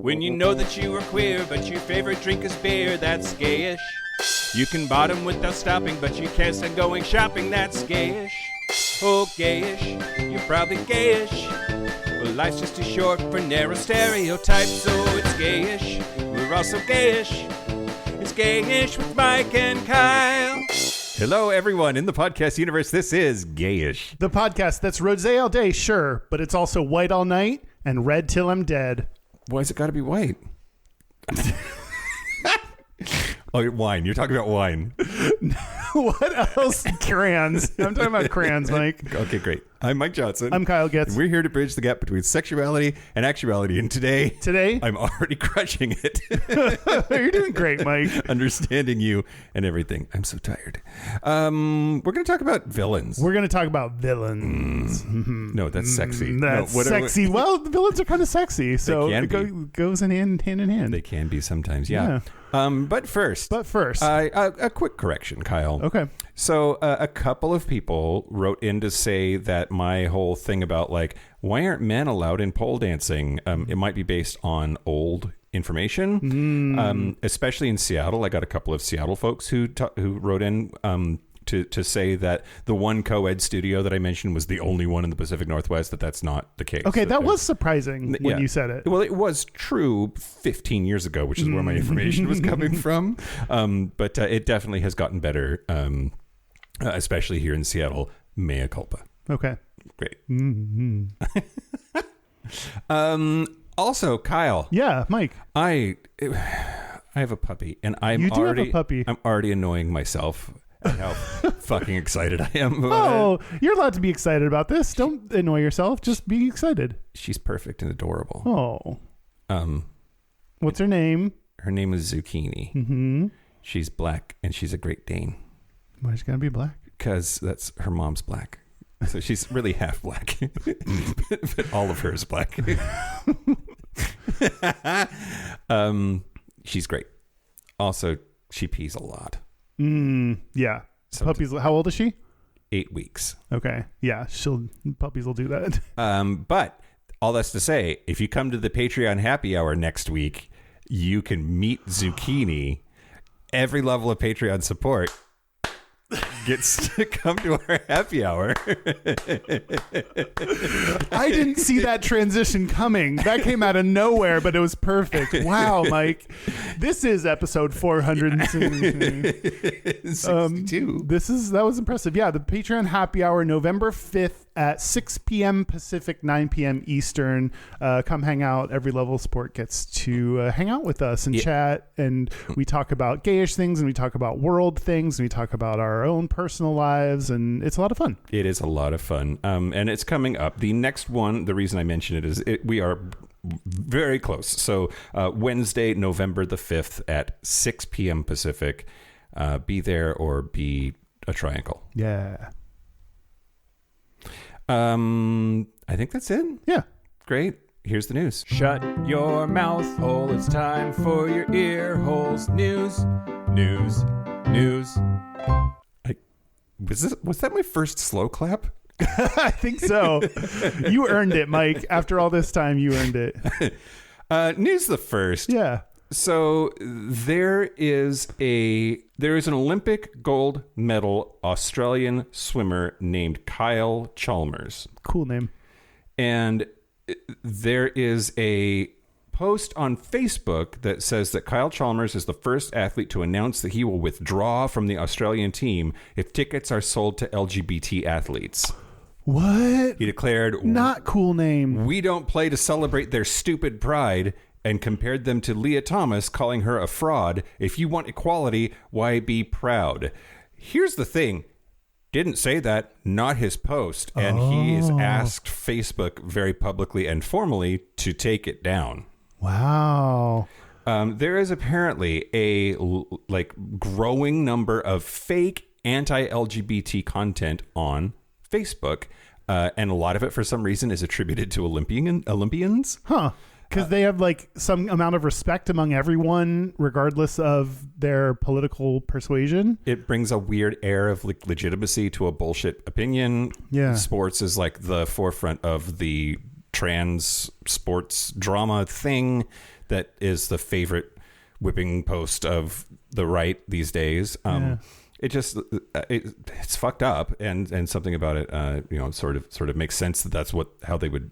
When you know that you are queer, but your favorite drink is beer, that's gayish. You can bottom without stopping, but you can't stand going shopping, that's gayish. Oh, gayish, you're probably gayish. Well, life's just too short for narrow stereotypes, so it's gayish. We're also gayish. It's Gayish with Mike and Kyle. Hello, everyone in the podcast universe. This is Gayish. The podcast that's rosé all day, sure, but it's also white all night and red till I'm dead. Why's it got to be white? Oh, wine. You're talking about wine. What else? Crayons. I'm talking about crayons, Mike. Okay, great. I'm Mike Johnson. I'm Kyle Getz. We're here to bridge the gap between sexuality and actuality. And today, I'm already crushing it. You're doing great, Mike. Understanding you and everything. I'm so tired. We're going to talk about villains. We're going to talk about villains. No, that's sexy. That's sexy. Well, the villains are kind of sexy, so it goes in hand in hand. They can be sometimes, yeah. But first, a quick correction, Kyle. Okay. So a couple of people wrote in to say that my whole thing about like, why aren't men allowed in pole dancing? It might be based on old information, especially in Seattle. I got a couple of Seattle folks who wrote in to say that the one co-ed studio that I mentioned was the only one in the Pacific Northwest, that's not the case. Okay, that was surprising when you said it. Well, it was true 15 years ago, which is where my information was coming from. But it definitely has gotten better, especially here in Seattle. Mea culpa. Okay. Great. Mm-hmm. Also, Kyle. Yeah, Mike. I have a puppy, and have a puppy. I'm already annoying myself at how fucking excited I am about it. You're allowed to be excited about this. Don't annoy yourself. Just be excited. She's perfect and adorable. Oh. What's her name? Her name is Zucchini. Mm-hmm. She's black, and she's a Great Dane. Why is she gonna be black? Because that's her mom's black. So she's really half black. But all of her is black. She's great. Also, she pees a lot. Yeah. Puppies. How old is she? 8 weeks. Okay. Yeah. Puppies will do that. But all that's to say, if you come to the Patreon happy hour next week, you can meet Zucchini. Every level of Patreon support gets to come to our happy hour. I didn't see that transition coming. That came out of nowhere, but it was perfect. Wow, Mike. This is episode 462. That was impressive. Yeah, the Patreon happy hour, November 5th at 6 p.m. Pacific, 9 p.m. Eastern. Come hang out. Every level of support gets to hang out with us and chat. And we talk about gayish things, and we talk about world things, and we talk about our own personal lives, and it's a lot of fun. It is a lot of fun. And it's coming up. The next one, the reason I mention it is we are very close. So Wednesday, November the 5th at 6 p.m. Pacific. Be there or be a triangle. Yeah. I think that's it. Yeah. Great. Here's the news. Shut your mouth hole. It's time for your ear holes. News. Was that my first slow clap? I think so. You earned it, Mike. After all this time, you earned it. News the first. Yeah. So there is an Olympic gold medal Australian swimmer named Kyle Chalmers. Cool name. And there is a post on Facebook that says that Kyle Chalmers is the first athlete to announce that he will withdraw from the Australian team if tickets are sold to LGBT athletes. What? He declared, not cool name. We don't play to celebrate their stupid pride, and compared them to Leah Thomas, calling her a fraud. If you want equality, why be proud? Here's the thing. Didn't say that, not his post. And he has asked Facebook very publicly and formally to take it down. Wow. There is apparently a growing number of fake anti-LGBT content on Facebook. And a lot of it, for some reason, is attributed to Olympians. Huh. Because they have some amount of respect among everyone, regardless of their political persuasion. It brings a weird air of legitimacy to a bullshit opinion. Yeah. Sports is the forefront of the trans sports drama thing that is the favorite whipping post of the right these days. It just it's fucked up, and something about it sort of makes sense that that's how they would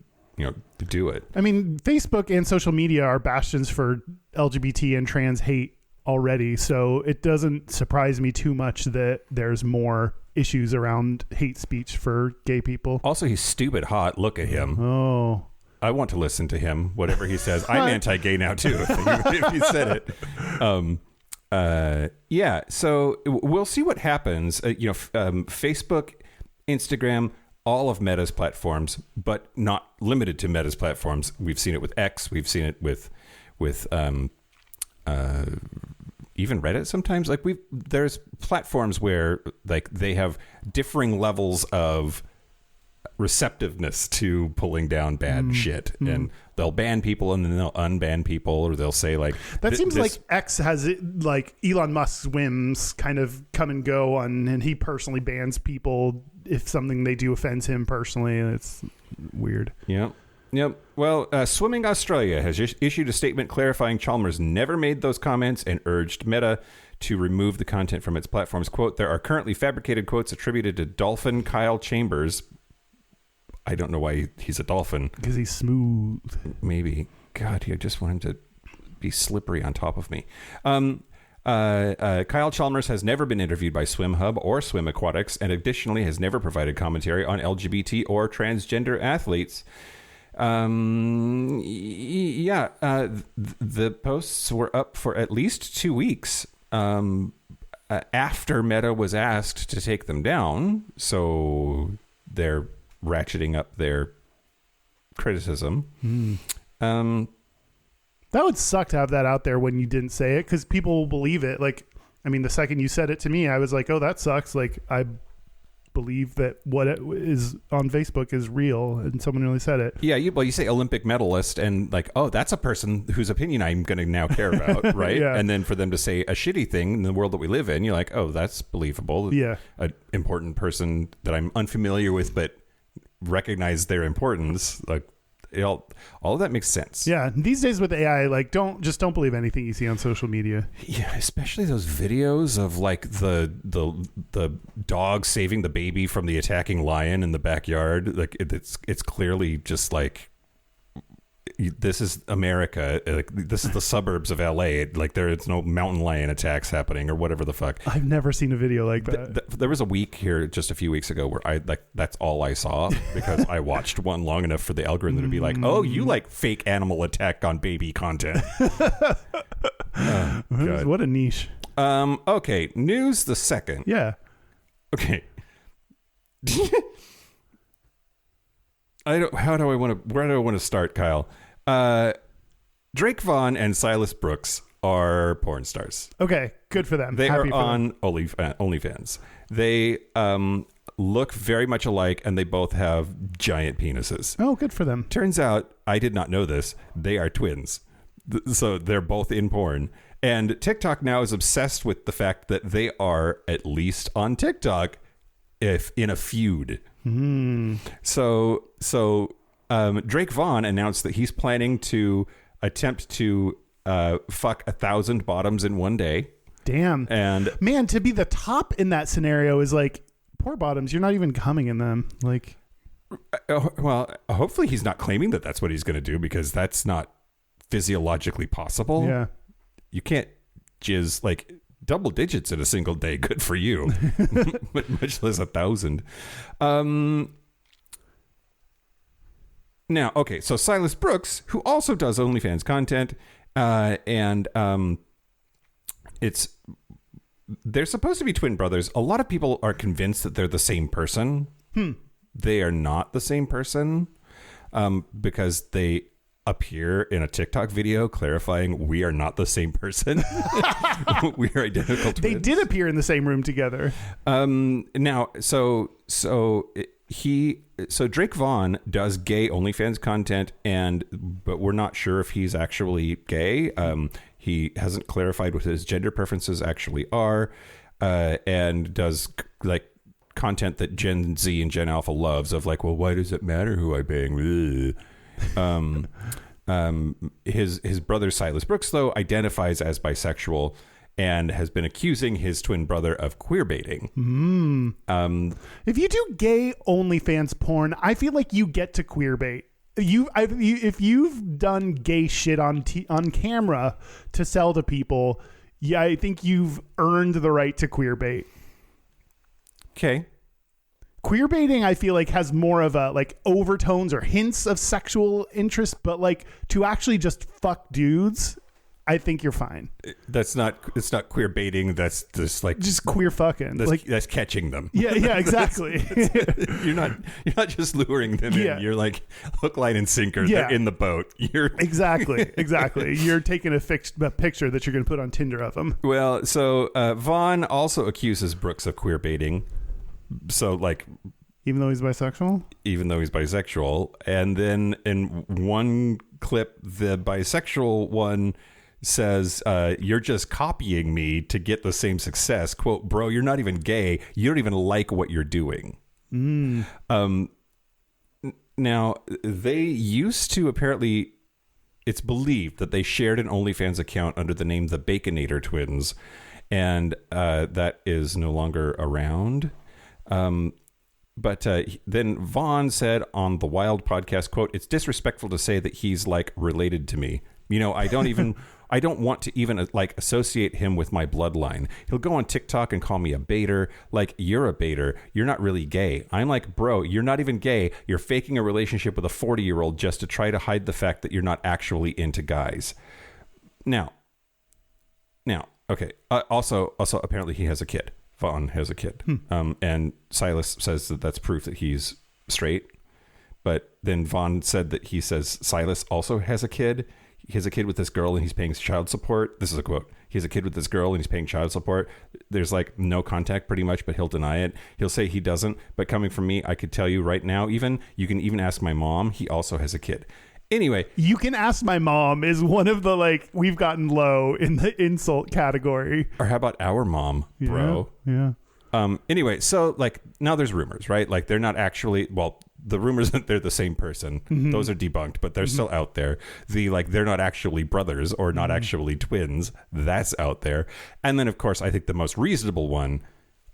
do it. I mean, Facebook and social media are bastions for LGBT and trans hate already, so it doesn't surprise me too much that there's more issues around hate speech for gay people. Also, he's stupid hot. Look at him. Oh, I want to listen to him, whatever he says. I'm anti-gay now too, if he said it. Yeah, so we'll see what happens. Facebook, Instagram, all of Meta's platforms, but not limited to Meta's platforms. We've seen it with X. We've seen it with even Reddit sometimes. Like there's platforms where like they have differing levels of receptiveness to pulling down bad shit, and they'll ban people and then they'll unban people, or they'll say like that seems like X has like Elon Musk's whims kind of come and go on, and he personally bans people if something they do offends him personally, and it's weird. Yep. Well, Swimming Australia has issued a statement clarifying Chalmers never made those comments and urged Meta to remove the content from its platforms. Quote, there are currently fabricated quotes attributed to dolphin Kyle Chambers. I don't know why he's a dolphin. Because he's smooth. Maybe. God, I just want him to be slippery on top of me. Kyle Chalmers has never been interviewed by Swim Hub or Swim Aquatics, and additionally has never provided commentary on LGBT or transgender athletes. The posts were up for at least 2 weeks after Meta was asked to take them down, so they're ratcheting up their criticism. That would suck to have that out there when you didn't say it, because people will believe it. Like, I mean, the second you said it to me, I was like, oh, that sucks. Like, I believe that what it is on Facebook is real, and someone really said it. Yeah, you say Olympic medalist, and like, oh, that's a person whose opinion I'm going to now care about, right? Yeah. And then for them to say a shitty thing in the world that we live in, you're like, oh, that's believable. Yeah, an important person that I'm unfamiliar with, but recognize their importance. Like, all of that makes sense. Yeah, these days with AI, like, don't believe anything you see on social media. Yeah, especially those videos of like the dog saving the baby from the attacking lion in the backyard. Like it's clearly just like, this is America. Like, this is the suburbs of LA. Like, there's no mountain lion attacks happening or whatever the fuck. I've never seen a video like that. There was a week here just a few weeks ago where that's all I saw, because I watched one long enough for the algorithm to be like, oh, you like fake animal attack on baby content. What a niche. Okay, news the second. Yeah. Okay. Where do I want to start, Kyle? Drake Vaughn and Silas Brooks are porn stars. Okay, good for them. They Happy are on OnlyFans. They look very much alike, and they both have giant penises. Oh, good for them. Turns out, I did not know this, they are twins. So they're both in porn. And TikTok now is obsessed with the fact that they are, at least on TikTok, if in a feud. So Drake Vaughn announced that he's planning to attempt to fuck 1,000 bottoms in one day. Damn. And man, to be the top in that scenario is like, poor bottoms, you're not even coming in them. Like, well, hopefully he's not claiming that that's what he's going to do, because that's not physiologically possible. Yeah. You can't jizz like double digits in a single day. Good for you. But much less 1,000. Now, okay, so Silas Brooks, who also does OnlyFans content, and they're supposed to be twin brothers. A lot of people are convinced that they're the same person. They are not the same person, because they appear in a TikTok video clarifying we are not the same person. We are identical twins. They did appear in the same room together. Now, so Drake Vaughn does gay OnlyFans content, but we're not sure if he's actually gay. He hasn't clarified what his gender preferences actually are, and does like content that Gen Z and Gen Alpha loves, of like, well, why does it matter who I bang? His brother Silas Brooks, though, identifies as bisexual and has been accusing his twin brother of queer baiting. If you do gay OnlyFans porn, I feel like you get to queer bait. If you've done gay shit on camera to sell to people, yeah, I think you've earned the right to queer bait. Okay. Queer baiting, I feel like, has more of a like overtones or hints of sexual interest, but like to actually just fuck dudes, I think you're fine. It's not queer baiting. That's just queer fucking. That's catching them. Yeah, exactly. You're not just luring them in. You're like hook, line, and sinker. Yeah. They're in the boat. Exactly. You're taking a picture that you're going to put on Tinder of them. Well, so Vaughn also accuses Brooks of queer baiting. So like, even though he's bisexual, and then in one clip, the bisexual one says, "You're just copying me to get the same success." Quote, "Bro, you're not even gay. You don't even like what you're doing." Now, they used to apparently, it's believed that they shared an OnlyFans account under the name the Baconator Twins, and that is no longer around. But then Vaughn said on the Wild podcast, quote, "It's disrespectful to say that he's like related to me. You know, I don't want to even like associate him with my bloodline. He'll go on TikTok and call me a baiter. Like, you're a baiter. You're not really gay." I'm like, bro, you're not even gay. You're faking a relationship with a 40-year-old just to try to hide the fact that you're not actually into guys. Now, okay. Also, apparently he has a kid. Vaughn has a kid. And Silas says that that's proof that he's straight. But then Vaughn said that he says Silas also has a kid. He has a kid with this girl and he's paying child support. This is a quote. He has a kid with this girl and he's paying child support. There's like no contact pretty much, but he'll deny it. He'll say he doesn't. But coming from me, I could tell you right now, you can even ask my mom. He also has a kid. Anyway, you can ask my mom is one of the like, we've gotten low in the insult category. Or how about our mom, bro? Yeah. Anyway, so like now there's rumors, right? Like they're not actually, well, the rumors that they're the same person, those are debunked, but they're still out there. The like they're not actually brothers or not actually twins, that's out there. And then of course, I think the most reasonable one,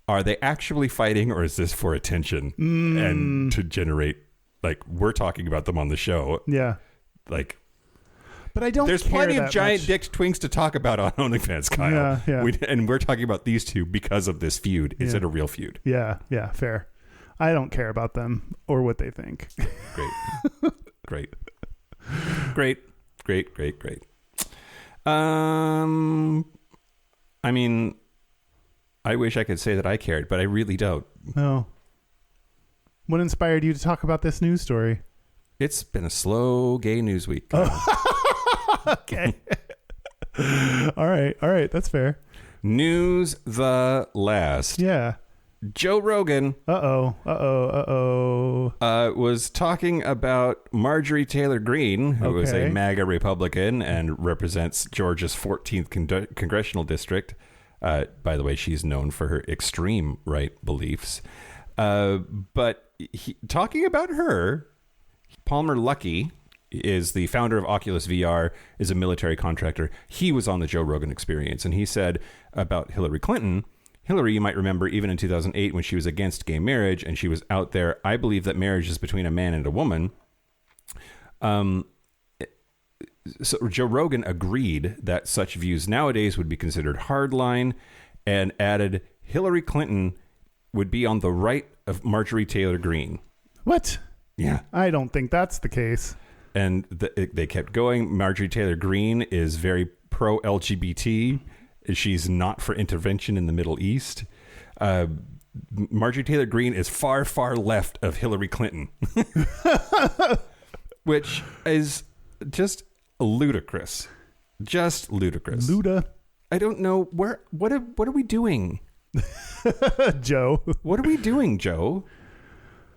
are they actually fighting or is this for attention and to generate, like, we're talking about them on the show. Yeah. Like, but I don't. There's plenty of giant dicked twinks to talk about on OnlyFans, Kyle. Yeah. And we're talking about these two because of this feud. Is it a real feud? Yeah, fair. I don't care about them or what they think. Great. I mean, I wish I could say that I cared, but I really don't. No. What inspired you to talk about this news story? It's been a slow gay news week. Okay. All right. That's fair. News the last. Yeah. Joe Rogan. Was talking about Marjorie Taylor Greene, who is a MAGA Republican and represents Georgia's 14th congressional district. By the way, she's known for her extreme right beliefs. But talking about her, Palmer Luckey is the founder of Oculus VR, is a military contractor. He was on the Joe Rogan Experience, and he said about Hillary Clinton, Hillary, you might remember, even in 2008 when she was against gay marriage and she was out there, I believe that marriage is between a man and a woman. So Joe Rogan agreed that such views nowadays would be considered hardline and added Hillary Clinton would be on the right of Marjorie Taylor Greene. What? Yeah. I don't think that's the case. And they kept going. Marjorie Taylor Greene is very pro-LGBT. She's not for intervention in the Middle East. Marjorie Taylor Greene is far, far left of Hillary Clinton, which is just ludicrous. Just ludicrous. Luda. I don't know what are we doing? Joe. What are we doing, Joe?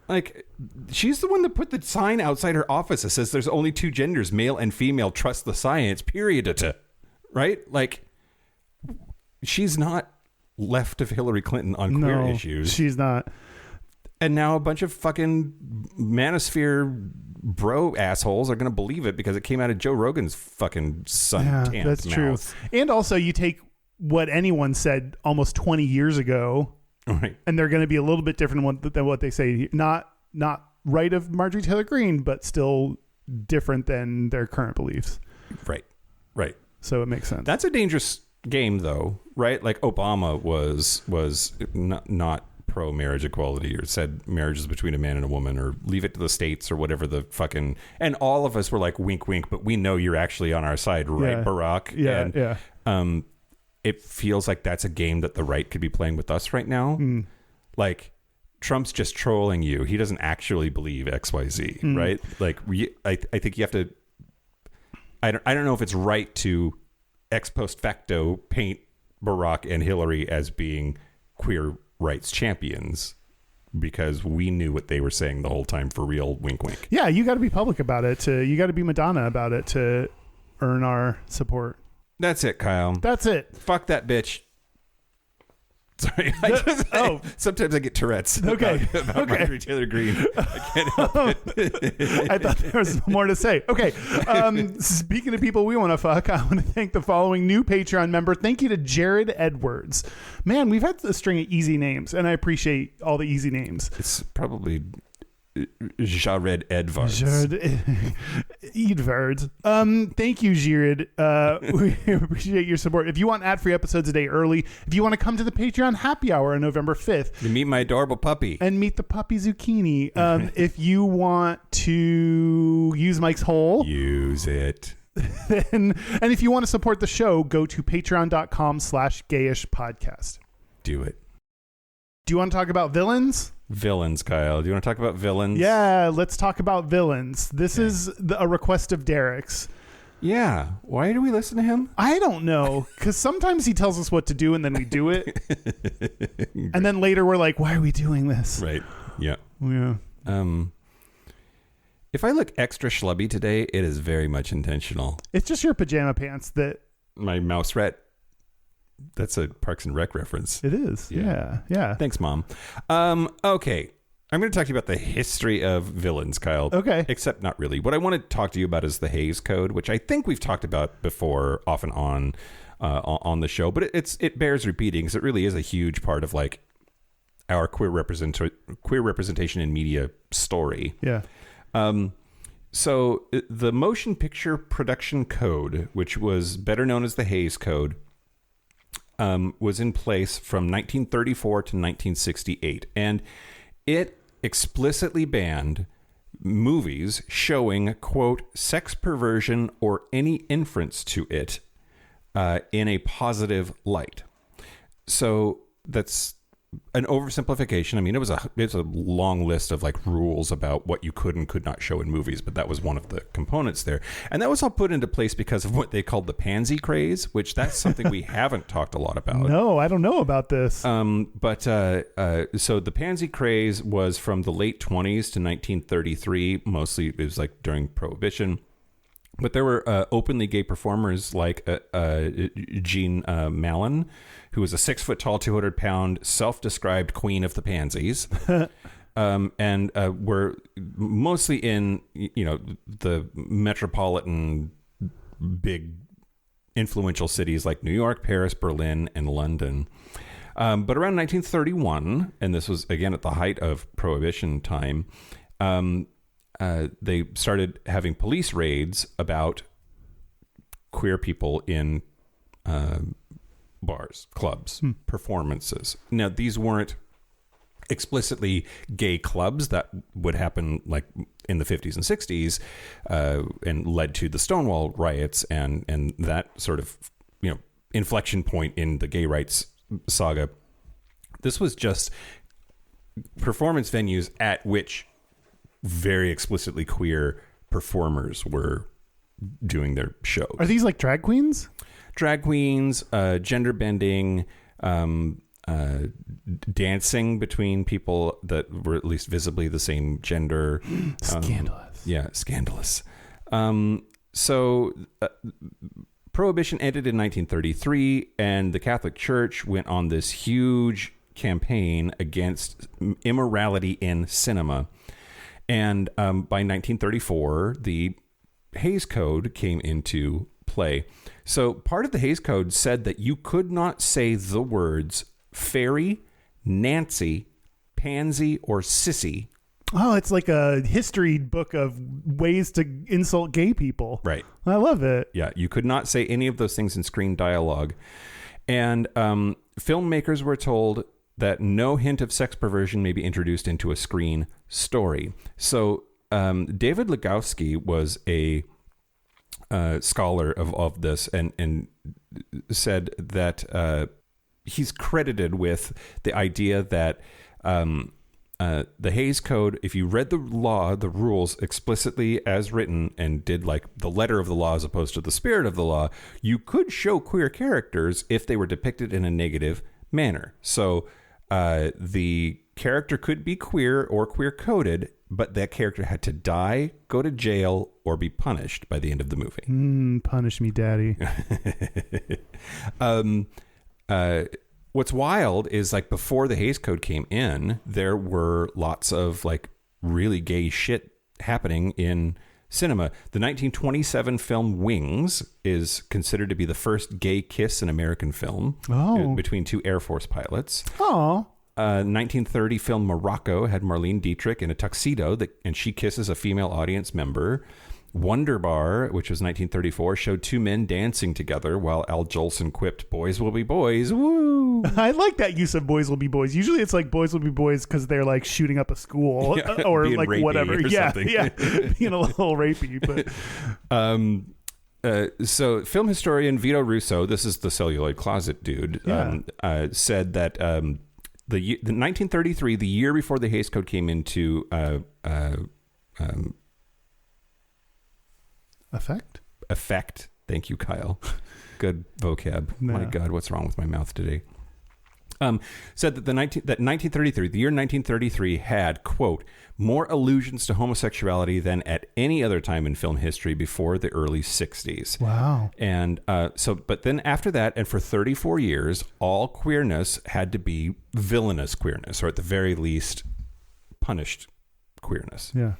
Like, she's the one that put the sign outside her office that says there's only two genders, male and female, trust the science, period. Right? Like, she's not left of Hillary Clinton on queer issues. She's not. And now a bunch of fucking manosphere bro assholes are going to believe it because it came out of Joe Rogan's fucking sun-tanned that's mouth. true. And also, you take what anyone said almost 20 years ago, Right. and they're going to be a little bit different than what they say. Not right of Marjorie Taylor Greene, but still different than their current beliefs. Right. So it makes sense. That's a dangerous game, though, right? Like Obama was not pro-marriage equality, or said marriage is between a man and a woman, or leave it to the states, or whatever the fucking... And all of us were like, wink, wink, but we know you're actually on our side, right, Barack? And, it feels like that's a game that the right could be playing with us right now. Like, Trump's just trolling you. He doesn't actually believe XYZ, right? Like, I think you have to... I don't know if it's right to ex post facto paint Barack and Hillary as being queer rights champions, because we knew what they were saying the whole time for real. Wink, wink. Yeah, you got to be public about it. You got to be Madonna about it to earn our support. That's it, Kyle. That's it. Fuck that bitch. Sorry. Sometimes I get Tourette's. Okay. About Marjorie Taylor Greene. I can't help it. I thought there was more to say. Okay. Speaking of people we want to fuck, I want to thank the following new Patreon member. Thank you to Jared Edwards. Man, we've had a string of easy names, and I appreciate all the easy names. It's probably Jared Edwards. Edwards. Thank you, Jared. We appreciate your support. If you want ad-free episodes a day early, if you want to come to the Patreon happy hour on November 5th. You meet my adorable puppy. And meet the puppy zucchini. If you want to use Mike's hole. Use it. And if you want to support the show, go to patreon.com/Gayish podcast. Do it. Do you want to talk about villains? Villains, Kyle. Do you want to talk about villains? Yeah, let's talk about villains. This is a request of Derek's. Yeah. Why do we listen to him? I don't know. Because sometimes he tells us what to do and then we do it. And then later we're like, why are we doing this? Right. Yeah. Yeah. If I look extra schlubby today, it is very much intentional. It's just your pajama pants that... My mouse rat. That's a Parks and Rec reference. It is. Yeah. Thanks, Mom. Okay. I'm going to talk to you about the history of villains, Kyle. Okay. Except not really. What I want to talk to you about is the Hays Code, which I think we've talked about before, off and on the show. But it bears repeating, because it really is a huge part of like our queer representation in media story. Yeah. So the Motion Picture Production Code, which was better known as the Hays Code, was in place from 1934 to 1968, and it explicitly banned movies showing, quote, sex perversion or any inference to it in a positive light. So that's an oversimplification. I mean, it's a long list of like rules about what you could and could not show in movies, but that was one of the components there. And that was all put into place because of what they called the pansy craze, which that's something we haven't talked a lot about. No, I don't know about this. So the pansy craze was from the late 20s to 1933. Mostly it was like during Prohibition. But there were openly gay performers like Jean Mallon, who was a 6 foot tall, 200-pound, self-described queen of the pansies, and were mostly in the metropolitan, big, influential cities like New York, Paris, Berlin, and London. But around 1931, and this was again at the height of Prohibition time, they started having police raids about queer people in bars, clubs, performances. Now, these weren't explicitly gay clubs. That would happen like in the 50s and 60s and led to the Stonewall riots and that sort of inflection point in the gay rights saga. This was just performance venues at which very explicitly queer performers were doing their shows. Are these like drag queens? Drag queens, gender bending, dancing between people that were at least visibly the same gender. Scandalous. Scandalous. So Prohibition ended in 1933, and the Catholic Church went on this huge campaign against immorality in cinema. And by 1934, the Hays Code came into play. So part of the Hays Code said that you could not say the words fairy, Nancy, pansy, or sissy. Oh, it's like a history book of ways to insult gay people. Right. I love it. Yeah, you could not say any of those things in screen dialogue. And filmmakers were told that no hint of sex perversion may be introduced into a screen story. So David Legowski was a scholar of this and said that he's credited with the idea that the Hays Code, if you read the rules explicitly as written and did like the letter of the law as opposed to the spirit of the law, you could show queer characters if they were depicted in a negative manner. So the character could be queer or queer coded, but that character had to die, go to jail, or be punished by the end of the movie. Punish me, daddy. What's wild is like before the Hays Code came in, there were lots of like really gay shit happening in cinema. The 1927 film Wings is considered to be the first gay kiss in American film between two Air Force pilots. Oh. 1930 film Morocco had Marlene Dietrich in a tuxedo and she kisses a female audience member. Wonder Bar, which was 1934, showed two men dancing together while Al Jolson quipped, "Boys will be boys." Woo! I like that use of "boys will be boys." Usually it's like "boys will be boys" because they're like shooting up a school or like whatever. Yeah, something. Yeah, being a little rapey. But so film historian Vito Russo, this is the celluloid closet dude, said that the 1933, the year before the Hays Code came into effect. Thank you, Kyle. Good vocab. My God, what's wrong with my mouth today? Said that 1933, the year 1933 had, quote, more allusions to homosexuality than at any other time in film history before the early 60s. Wow. And but then after that, and for 34 years, all queerness had to be villainous queerness, or at the very least, punished queerness. Yeah.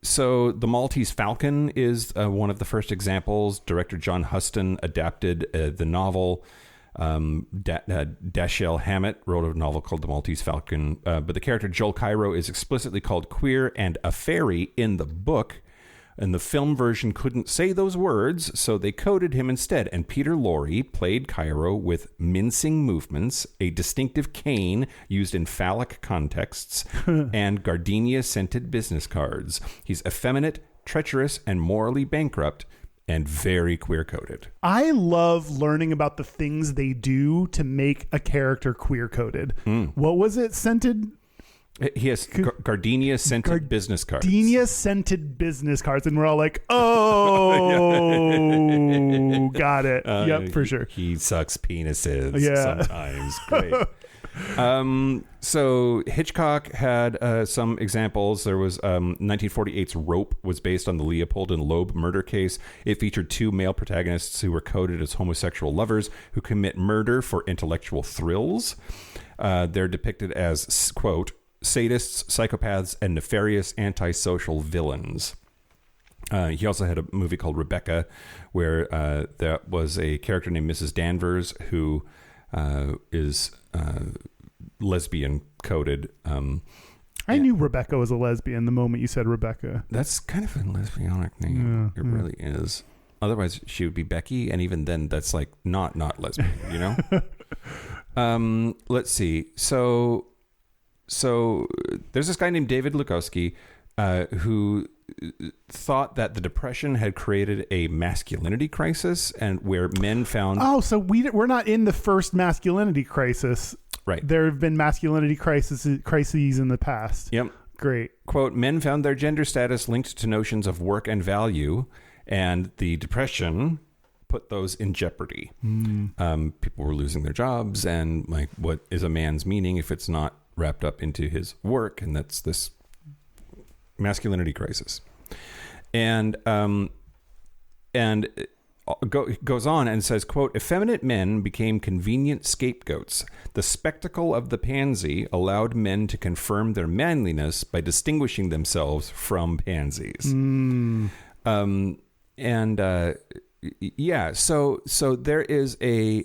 So The Maltese Falcon is one of the first examples. Director John Huston adapted the novel. Dashiell Hammett wrote a novel called The Maltese Falcon, but the character Joel Cairo is explicitly called queer and a fairy in the book, and the film version couldn't say those words, so they coded him instead. And Peter Lorre played Cairo with mincing movements, a distinctive cane used in phallic contexts, and gardenia-scented business cards. He's effeminate, treacherous, and morally bankrupt, and very queer-coded. I love learning about the things they do to make a character queer-coded. What was it? Scented? He has gardenia-scented business cards. Gardenia-scented business cards. And we're all like, oh, got it. Yep, for sure. He sucks penises sometimes. Great. So Hitchcock had some examples. There was 1948's Rope was based on the Leopold and Loeb murder case. It featured two male protagonists who were coded as homosexual lovers who commit murder for intellectual thrills. They're depicted as, quote, sadists, psychopaths, and nefarious antisocial villains. He also had a movie called Rebecca, where there was a character named Mrs. Danvers who is lesbian coded. I knew Rebecca was a lesbian the moment you said Rebecca. That's kind of a lesbianic name. It really is. Otherwise, she would be Becky, and even then, that's like not lesbian. You know. Let's see. So there's this guy named David Lukowski who thought that the Depression had created a masculinity crisis, and where men found... Oh, so we're not in the first masculinity crisis. Right. There have been masculinity crises in the past. Yep. Great. Quote, men found their gender status linked to notions of work and value, and the Depression put those in jeopardy. People were losing their jobs, and like, what is a man's meaning if it's not wrapped up into his work? And that's this masculinity crisis. And goes on and says, quote, effeminate men became convenient scapegoats. The spectacle of the pansy allowed men to confirm their manliness by distinguishing themselves from pansies. So there is a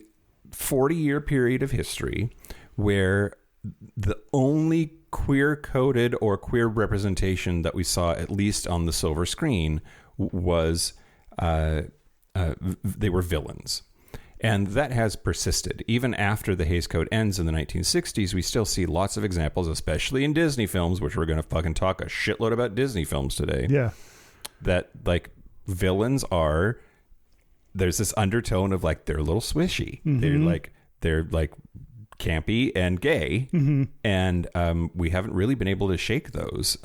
40-year period of history where the only queer-coded or queer representation that we saw, at least on the silver screen, was they were villains. And that has persisted. Even after the Hays Code ends in the 1960s, we still see lots of examples, especially in Disney films, which we're going to fucking talk a shitload about Disney films today. Yeah. That, like, villains are... There's this undertone of, like, they're a little swishy. Mm-hmm. They're like campy and gay. Mm-hmm. And we haven't really been able to shake those.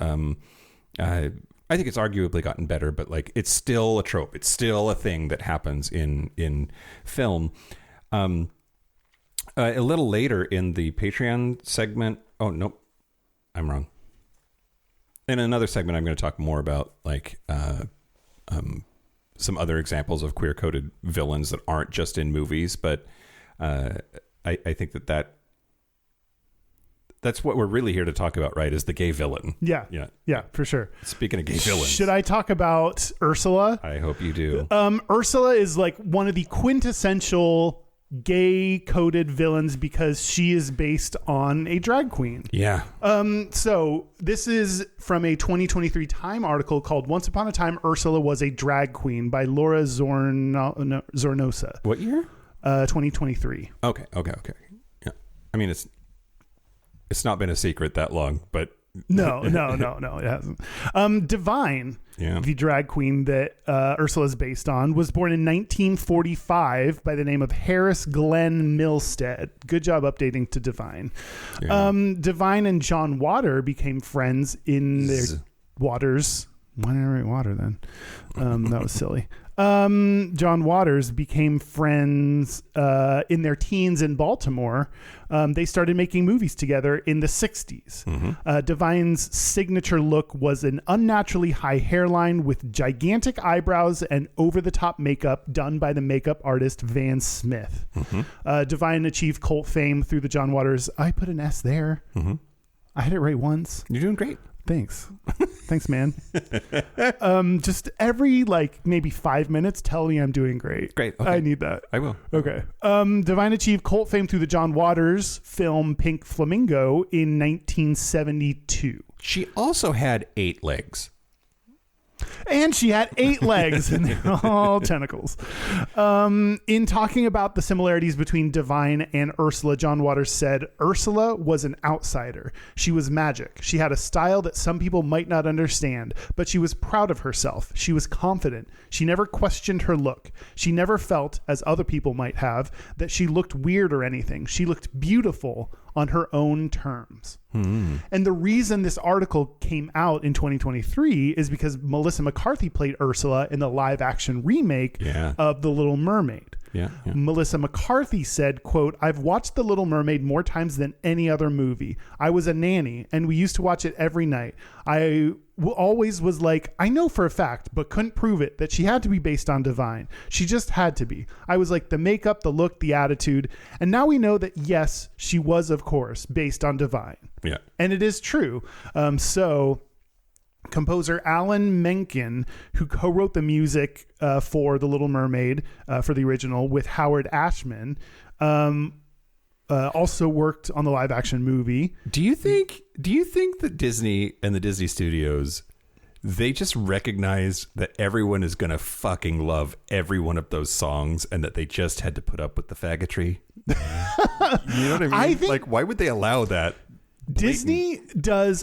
I think it's arguably gotten better, but like it's still a trope. It's still a thing that happens in film. A little later in the Patreon segment. Oh, nope. I'm wrong. In another segment, I'm going to talk more about like some other examples of queer-coded villains that aren't just in movies, but I think that's what we're really here to talk about, right? Is the gay villain. Yeah, for sure. Speaking of gay villains. Should I talk about Ursula? I hope you do. Ursula is like one of the quintessential gay-coded villains because she is based on a drag queen. Yeah. So this is from a 2023 Time article called Once Upon a Time, Ursula Was a Drag Queen by Laura Zornosa. What year? 2023. Okay. Yeah. I mean, it's not been a secret that long, but no, it hasn't. Divine, the drag queen that Ursula is based on, was born in 1945 by the name of Harris Glenn Milstead. Good job updating to Divine. Yeah. Divine and John Water became friends in their Waters. Why did I write Water then? That was silly. John Waters became friends in their teens in Baltimore. They started making movies together in the 60s. Mm-hmm. Divine's signature look was an unnaturally high hairline with gigantic eyebrows and over-the-top makeup done by the makeup artist Van Smith. Mm-hmm. Divine achieved cult fame through the John Waters. I put an S there. Mm-hmm. I had it right once. You're doing great. Thanks. Thanks, man. Just every maybe 5 minutes, tell me I'm doing great. Great. Okay. I need that. I will. Okay. Divine achieved cult fame through the John Waters film Pink Flamingo in 1972. She also had 8 legs. And she had 8 legs, and they're all tentacles. In talking about the similarities between Divine and Ursula, John Waters said, Ursula was an outsider. She was magic. She had a style that some people might not understand, but she was proud of herself. She was confident. She never questioned her look. She never felt, as other people might have, that she looked weird or anything. She looked beautiful on her own terms. And the reason this article came out in 2023 is because Melissa McCarthy played Ursula in the live action remake of The Little Mermaid. Yeah. Melissa McCarthy said, quote, I've watched The Little Mermaid more times than any other movie. I was a nanny and we used to watch it every night. I always was like, I know for a fact, but couldn't prove it, that she had to be based on Divine. She just had to be. I was like, the makeup, the look, the attitude. And now we know that, yes, she was, of course, based on Divine. Yeah. And it is true. So composer Alan Menken, who co-wrote the music for The Little Mermaid, for the original, with Howard Ashman, also worked on the live action movie. Do you think that Disney and the Disney Studios, they just recognized that everyone is going to fucking love every one of those songs and that they just had to put up with the faggotry? You know what I mean? I think, like, why would they allow that? Disney does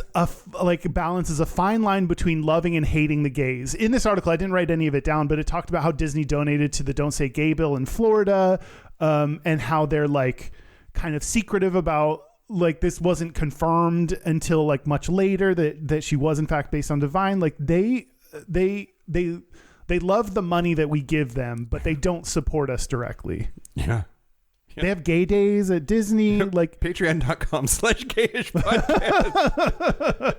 balances a fine line between loving and hating the gays. In this article, I didn't write any of it down, but it talked about how Disney donated to the Don't Say Gay bill in Florida, and how they're kind of secretive about this wasn't confirmed until much later that she was in fact based on Divine. They love the money that we give them, but they don't support us directly. Yeah. They have gay days at Disney, patreon.com/gayish podcast.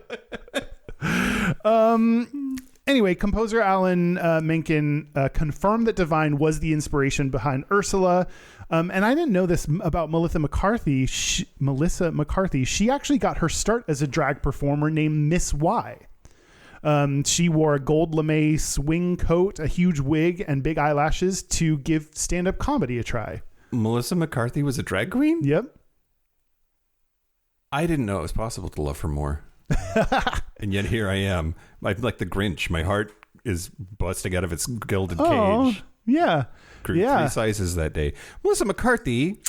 Anyway, composer Alan Menken confirmed that Divine was the inspiration behind Ursula. And I didn't know this about Melissa McCarthy. She actually got her start as a drag performer named Miss Y. She wore a gold lame swing coat, a huge wig, and big eyelashes to give stand-up comedy a try. Melissa McCarthy was a drag queen? Yep. I didn't know it was possible to love her more. And yet here I am. I'm like the Grinch. My heart is busting out of its gilded cage. Yeah. Grew 3 sizes that day. Melissa McCarthy.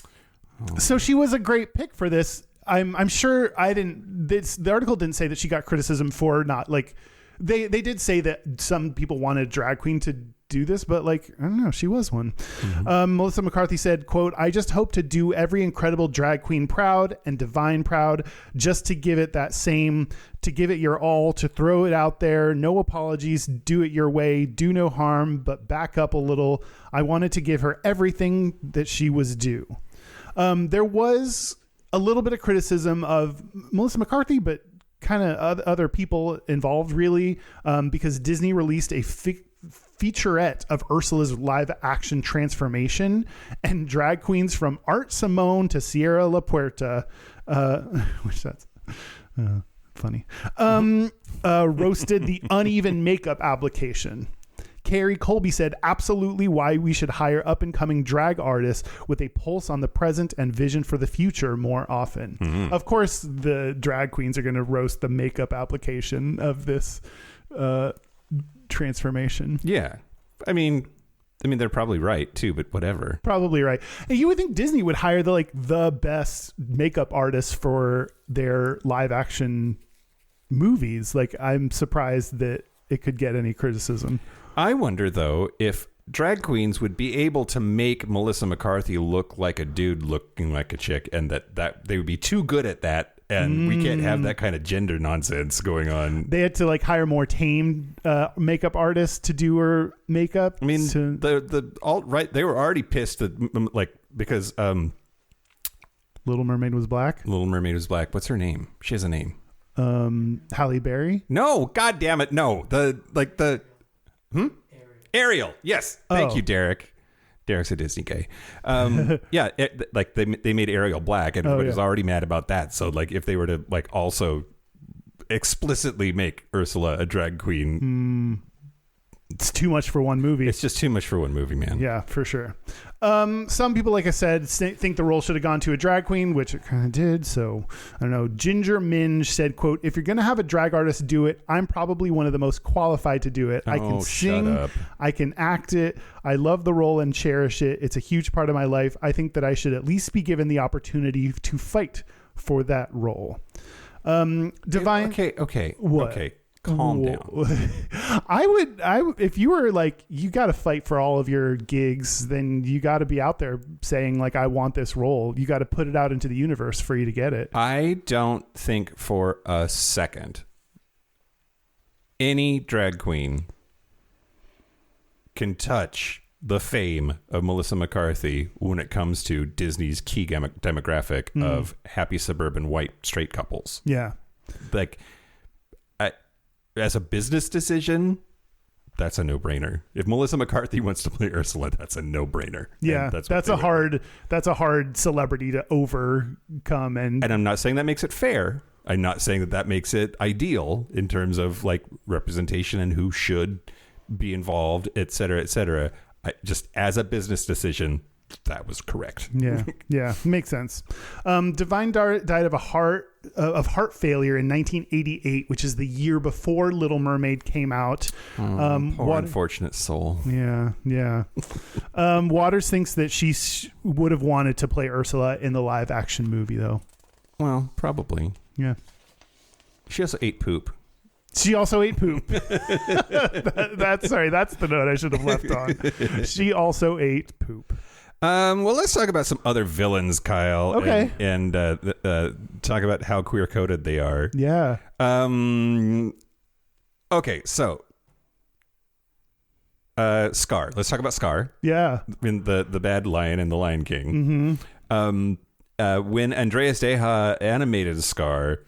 So she was a great pick for this. I'm sure the article didn't say that she got criticism for not like they did say that some people wanted a drag queen to do this, but like, I don't know, she was one. Mm-hmm. Melissa McCarthy said, quote, "I just hope to do every incredible drag queen proud and Divine proud, just to give it to give it your all, to throw it out there. No apologies. Do it your way. Do no harm, but back up a little. I wanted to give her everything that she was due." There was a little bit of criticism of Melissa McCarthy, but kind of other people involved, really, because Disney released a featurette of Ursula's live action transformation, and drag queens from Art Simone to Sierra La Puerta, which that's funny, roasted the uneven makeup application. Carrie Colby said, "Absolutely why we should hire up-and-coming drag artists with a pulse on the present and vision for the future more often." Mm-hmm. Of course, the drag queens are going to roast the makeup application of this transformation. Yeah. I mean, they're probably right, too, but whatever. Probably right. And you would think Disney would hire the best makeup artists for their live-action movies. Like, I'm surprised that it could get any criticism. I wonder, though, if drag queens would be able to make Melissa McCarthy look like a dude looking like a chick, and that they would be too good at that, and we can't have that kind of gender nonsense going on. They had to hire more tame makeup artists to do her makeup. I mean, the alt-right, they were already pissed that, because Little Mermaid was black. Little Mermaid was black. What's her name? She has a name. Halle Berry? No, God damn it, no. Ariel. Yes. Thank you, Derek. Derek's a Disney guy. Yeah, they made Ariel black, and everybody was already mad about that. So if they were to also explicitly make Ursula a drag queen, it's too much for one movie. It's just too much for one movie, man. Yeah, for sure. Some people, like I said, think the role should have gone to a drag queen, which it kind of did. So I don't know. Ginger Minge said, quote, "If you're going to have a drag artist do it, I'm probably one of the most qualified to do it. I can sing. I can act it. I love the role and cherish it. It's a huge part of my life. I think that I should at least be given the opportunity to fight for that role." Divine. Okay. What? Okay. Calm down. I would if you were you got to fight for all of your gigs, then you got to be out there saying I want this role. You got to put it out into the universe for you to get it. I don't think for a second any drag queen can touch the fame of Melissa McCarthy when it comes to Disney's key demographic of happy suburban white straight couples. Yeah. As a business decision, that's a no-brainer. If Melissa McCarthy wants to play Ursula, that's a no-brainer. Yeah, that's a hard celebrity to overcome. And I'm not saying that makes it fair. I'm not saying that makes it ideal in terms of representation and who should be involved, et cetera, et cetera. Just as a business decision, that was correct. Yeah, makes sense. Divine died of heart failure in 1988, which is the year before Little Mermaid came out. Poor unfortunate soul. Yeah. Waters thinks that she would have wanted to play Ursula in the live action movie, though. Well, probably. Yeah. She also ate poop. She also ate poop. That's the note I should have left on. She also ate poop. Well, let's talk about some other villains, Kyle. Okay. And talk about how queer-coded they are. Yeah. Okay, so Scar. Let's talk about Scar. Yeah. In the Bad Lion and the Lion King. Mm-hmm. When Andreas Deha animated Scar,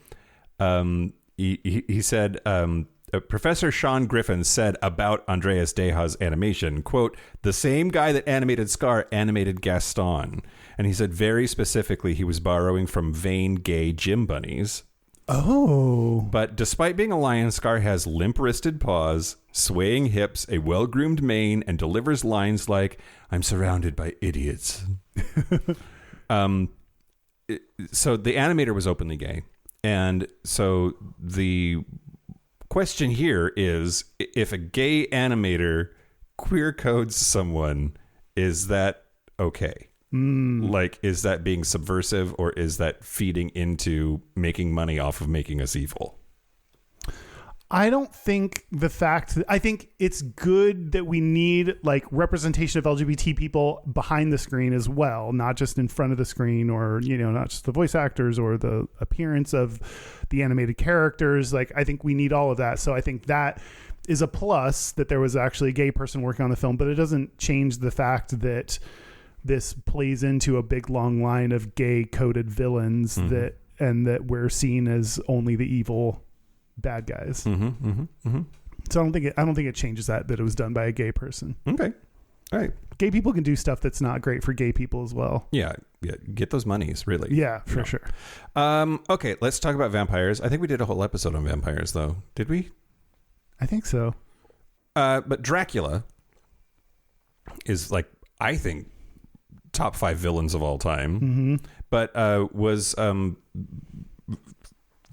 he said Professor Sean Griffin said about Andreas Deha's animation, quote, "The same guy that animated Scar animated Gaston." And he said very specifically he was borrowing from vain gay gym bunnies. Oh. But despite being a lion, Scar has limp-wristed paws, swaying hips, a well-groomed mane, and delivers lines like, "I'm surrounded by idiots." So the animator was openly gay. And so the question here is, if a gay animator queer codes someone, is that okay? Like, is that being subversive, or is that feeding into making money off of making us evil? I don't think I think it's good that we need like representation of LGBT people behind the screen as well, not just in front of the screen, or, you know, not just the voice actors or the appearance of the animated characters. Like, I think we need all of that. So I think that is a plus that there was actually a gay person working on the film, but it doesn't change the fact that this plays into a big long line of gay coded villains that we're seen as only the evil bad guys. So I don't think it changes that it was done by a gay person. Okay. All right. Gay people can do stuff that's not great for gay people as well. Yeah. Get those monies, really. Yeah, for sure. Okay, let's talk about vampires. I think we did a whole episode on vampires, though. Did we? I think so. But Dracula is, like, I think, top 5 villains of all time. But was...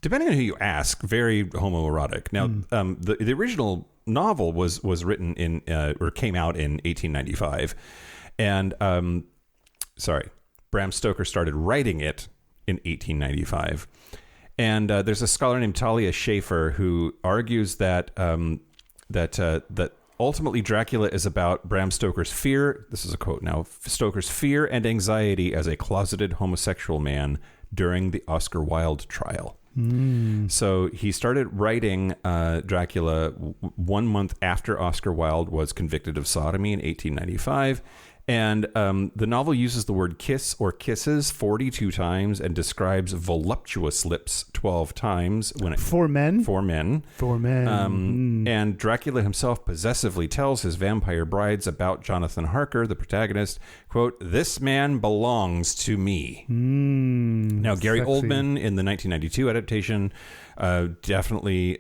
depending on who you ask, very homoerotic. Now, the original novel was written in or came out in 1895, and Bram Stoker started writing it in 1895. And there's a scholar named Talia Schaefer who argues that that ultimately Dracula is about Bram Stoker's fear. This is a quote now: Stoker's fear and anxiety as a closeted homosexual man during the Oscar Wilde trial. So he started writing Dracula 1 month after Oscar Wilde was convicted of sodomy in 1895. And the novel uses the word kiss or kisses 42 times and describes voluptuous lips 12 times. For men? For men. And Dracula himself possessively tells his vampire brides about Jonathan Harker, the protagonist, quote, "This man belongs to me." Now, Gary Oldman in the 1992 adaptation definitely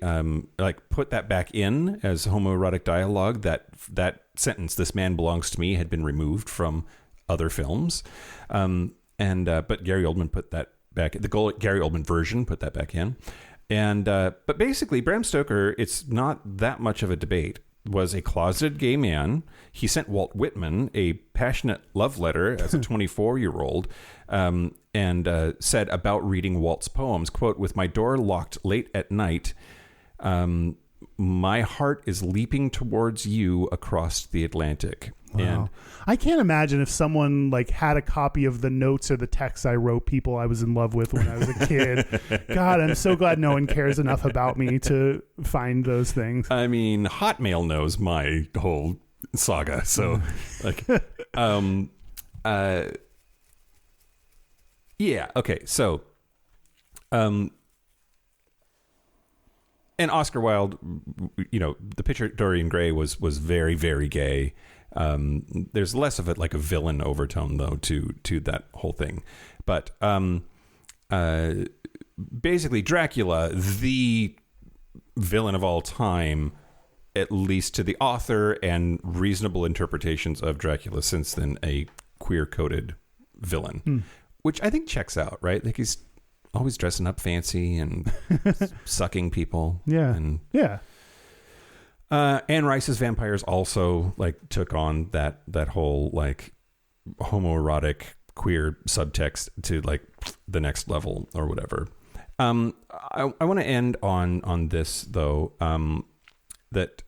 put that back in as homoerotic dialogue. That sentence, "This man belongs to me," had been removed from other films, but Gary Oldman put that back. The Gary Oldman version put that back in, and but basically Bram Stoker, it's not that much of a debate, was a closeted gay man. He sent Walt Whitman a passionate love letter as a 24-year-old, and said about reading Walt's poems, quote, "With my door locked late at night, my heart is leaping towards you across the Atlantic." Wow. And I can't imagine if someone like had a copy of the notes or the texts I wrote people I was in love with when I was a kid. God, I'm so glad no one cares enough about me to find those things. I mean, Hotmail knows my whole saga, so like, yeah, okay, so, and Oscar Wilde, you know, the picture Dorian Gray was very, very gay. There's less of it like a villain overtone though to that whole thing, but basically Dracula, the villain of all time, at least to the author, and reasonable interpretations of Dracula since then, a queer-coded villain, which I think checks out, right? Like, he's always dressing up fancy and sucking people. Yeah. And, yeah. Anne Rice's vampires also like took on that whole like homoerotic queer subtext to like the next level or whatever. I want to end on this though, that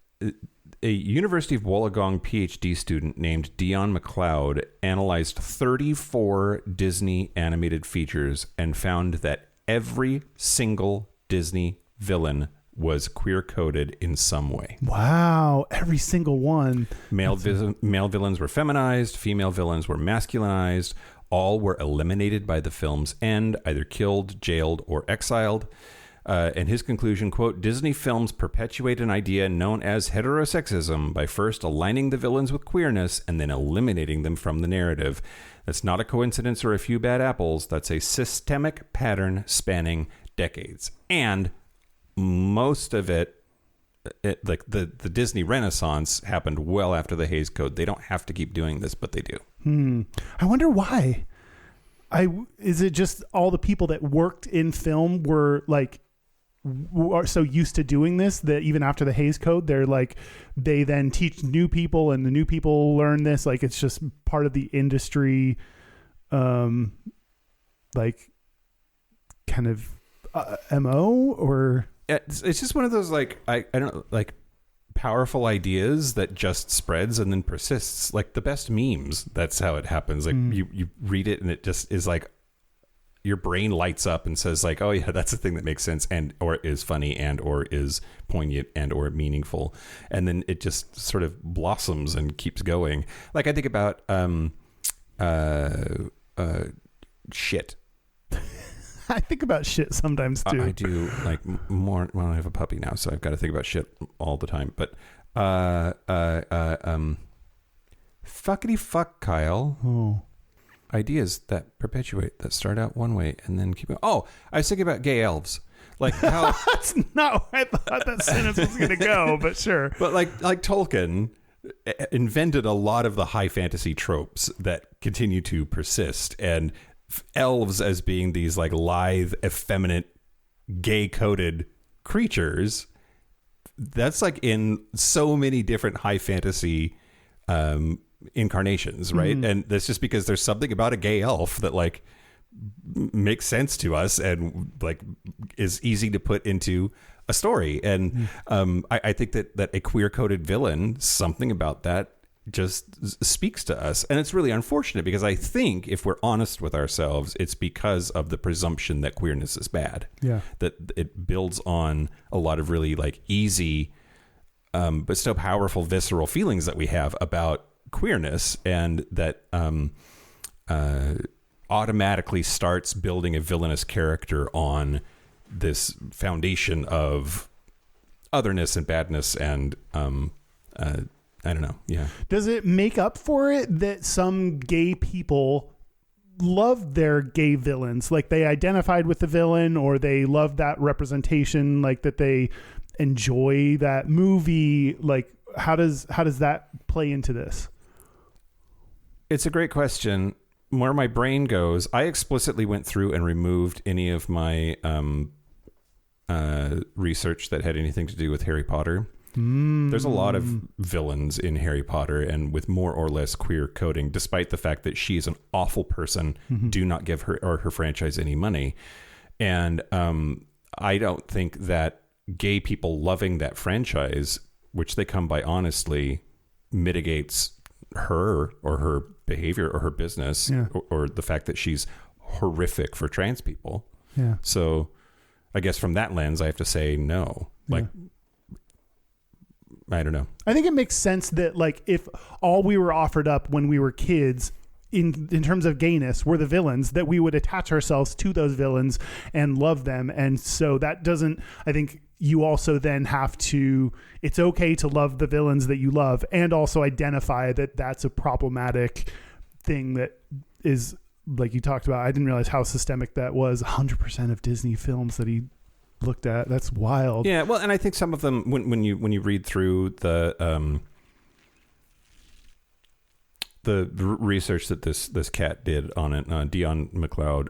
a University of Wollongong PhD student named Dion McLeod analyzed 34 Disney animated features and found that every single Disney villain was queer-coded in some way. Wow, every single one. Male villains were feminized, female villains were masculinized. All were eliminated by the film's end, either killed, jailed, or exiled. And his conclusion, quote, Disney films perpetuate an idea known as heterosexism by first aligning the villains with queerness and then eliminating them from the narrative. That's not a coincidence or a few bad apples. That's a systemic pattern spanning decades. And most of it, like the Disney Renaissance happened well after the Hays Code. They don't have to keep doing this, but they do. I wonder why. Is it just all the people that worked in film were so used to doing this that even after the Hays Code, they then teach new people and the new people learn this. Like it's just part of the industry, kind of MO or. It's just one of those I don't know, like powerful ideas that just spreads and then persists, like the best memes. That's how it happens. Like you read it and it just is like your brain lights up and says like, oh yeah, that's the thing that makes sense and or is funny and or is poignant and or meaningful, and then it just sort of blossoms and keeps going. Like I think about shit. I think about shit sometimes too. I do, like more. Well, I have a puppy now, so I've got to think about shit all the time. But fuckity fuck, Kyle. Oh. Ideas that perpetuate, that start out one way and then keep going. Oh, I was thinking about gay elves. Like how that's not where I thought that sentence was going to go, but sure. But like Tolkien invented a lot of the high fantasy tropes that continue to persist, and elves as being these like lithe, effeminate, gay-coded creatures. That's like in so many different high fantasy incarnations, right? And that's just because there's something about a gay elf that like makes sense to us and like is easy to put into a story. And I think that a queer-coded villain, something about that just speaks to us. And it's really unfortunate because I think if we're honest with ourselves, it's because of the presumption that queerness is bad. Yeah. That it builds on a lot of really like easy, but still powerful, visceral feelings that we have about queerness, and that automatically starts building a villainous character on this foundation of otherness and badness and I don't know. Yeah. Does it make up for it that some gay people love their gay villains? Like they identified with the villain, or they love that representation, like that they enjoy that movie. Like how does that play into this? It's a great question. Where my brain goes, I explicitly went through and removed any of my research that had anything to do with Harry Potter. There's a lot of villains in Harry Potter, and with more or less queer coding, despite the fact that she is an awful person. Do not give her or her franchise any money. And I don't think that gay people loving that franchise, which they come by honestly, mitigates her or her behavior or her business, or the fact that she's horrific for trans people. Yeah. So I guess from that lens, I have to say no. Like, I don't know. I think it makes sense that like if all we were offered up when we were kids in terms of gayness were the villains, that we would attach ourselves to those villains and love them. And so that doesn't, I think you also then have to, it's okay to love the villains that you love and also identify that that's a problematic thing that is, like you talked about. I didn't realize how systemic that was. 100% of Disney films that he looked at. That's wild. Yeah, well, and I think some of them, when you read through the research that this cat did on it, Dion McLeod,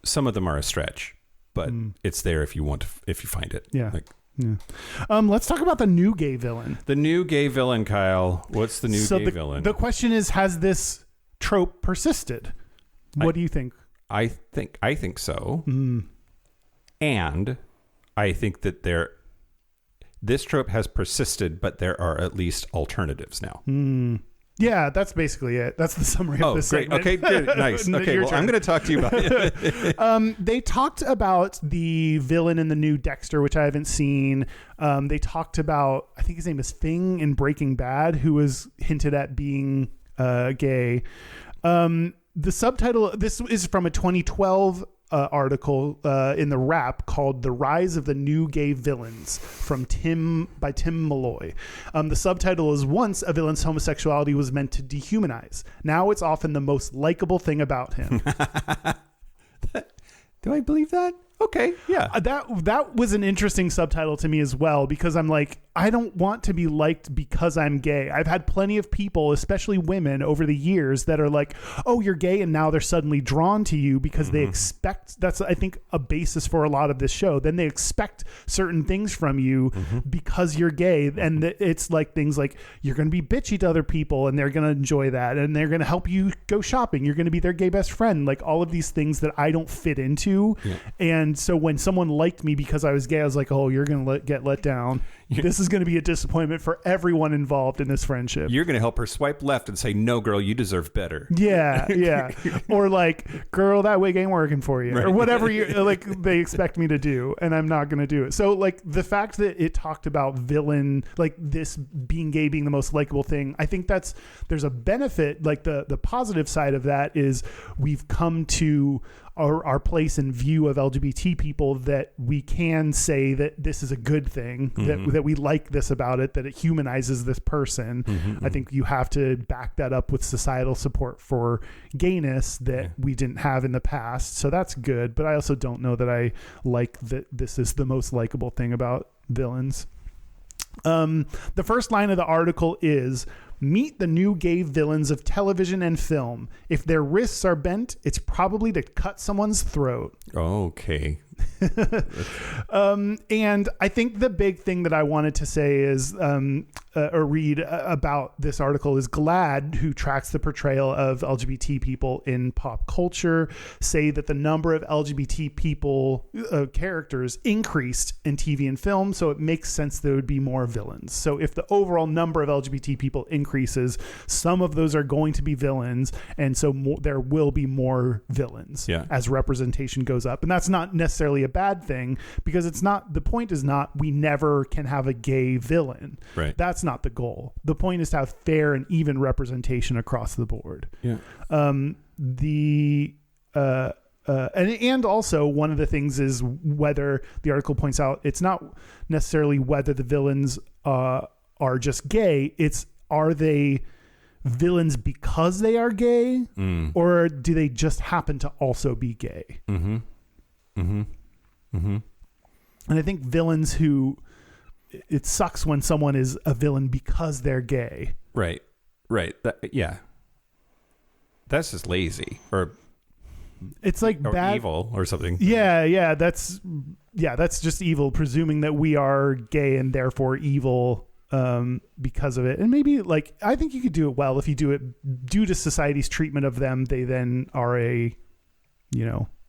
some of them are a stretch, but it's there if you want to, if you find it. Yeah. Let's talk about the new gay villain. The new gay villain, Kyle. What's the new gay villain? The question is, has this trope persisted? What do you think? I think so. And I think that this trope has persisted, but there are at least alternatives now. Yeah, that's basically it. That's the summary of this segment. Okay, good. Nice. Okay, well, I'm going to talk to you about it. They talked about the villain in the new Dexter, which I haven't seen. They talked about, I think his name is Fing in Breaking Bad, who was hinted at being gay. The subtitle, this is from a 2012 article in the Wrap called "The Rise of the New Gay Villains" by Tim Malloy. The subtitle is, "Once a villain's homosexuality was meant to dehumanize. Now it's often the most likable thing about him." Do I believe that? Okay, yeah. That was an interesting subtitle to me as well, because I'm like, I don't want to be liked because I'm gay. I've had plenty of people, especially women over the years, that are like, oh, you're gay, and now they're suddenly drawn to you because they expect, that's I think a basis for a lot of this show. Then they expect certain things from you because you're gay, and it's like things like you're going to be bitchy to other people and they're going to enjoy that, and they're going to help you go shopping. You're going to be their gay best friend, like all of these things that I don't fit into. And so when someone liked me because I was gay, I was like, oh, you're going to get let down. This is going to be a disappointment for everyone involved in this friendship. You're going to help her swipe left and say, no, girl, you deserve better. Yeah. Or like, girl, that wig ain't working for you. Right. Or whatever they expect me to do, and I'm not going to do it. So like the fact that it talked about villain, like this being gay being the most likable thing, I think there's a benefit. Like the positive side of that is we've come to our place and view of LGBT people that we can say that this is a good thing, that we like this about it, that it humanizes this person. I think you have to back that up with societal support for gayness that we didn't have in the past. So that's good. But I also don't know that I like that this is the most likable thing about villains. The first line of the article is, "Meet the new gay villains of television and film. If their wrists are bent, it's probably to cut someone's throat." Okay. And I think the big thing that I wanted to say is, or read about this article is GLAAD, who tracks the portrayal of LGBT people in pop culture, say that the number of LGBT people characters increased in TV and film. So it makes sense there would be more villains. So if the overall number of LGBT people increases, some of those are going to be villains. And so there will be more villains as representation goes up. And that's not necessarily a bad thing, because the point is not we never can have a gay villain. Right. That's not the goal. The point is to have fair and even representation across the board. Yeah. And also one of the things is whether the article points out it's not necessarily whether the villains are just gay. It's, are they villains because they are gay, or do they just happen to also be gay? And I think villains it sucks when someone is a villain because they're gay. Right. That's just lazy, or it's like or bad, evil or something. Yeah. That's just evil, presuming that we are gay and therefore evil because of it. And maybe like, I think you could do it well if you do it due to society's treatment of them. They then are a,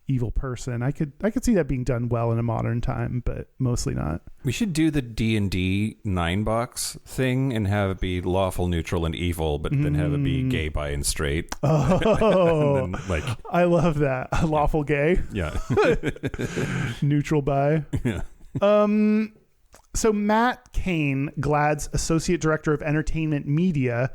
evil person. I could see that being done well in a modern time, but mostly not. We should do the D&D 9-box thing and have it be lawful, neutral, and evil, but then have it be gay, bi, and straight. Oh, and then, I love that. Lawful gay. Yeah. Neutral bi. Yeah. So Matt Kane, GLAAD's Associate Director of Entertainment Media,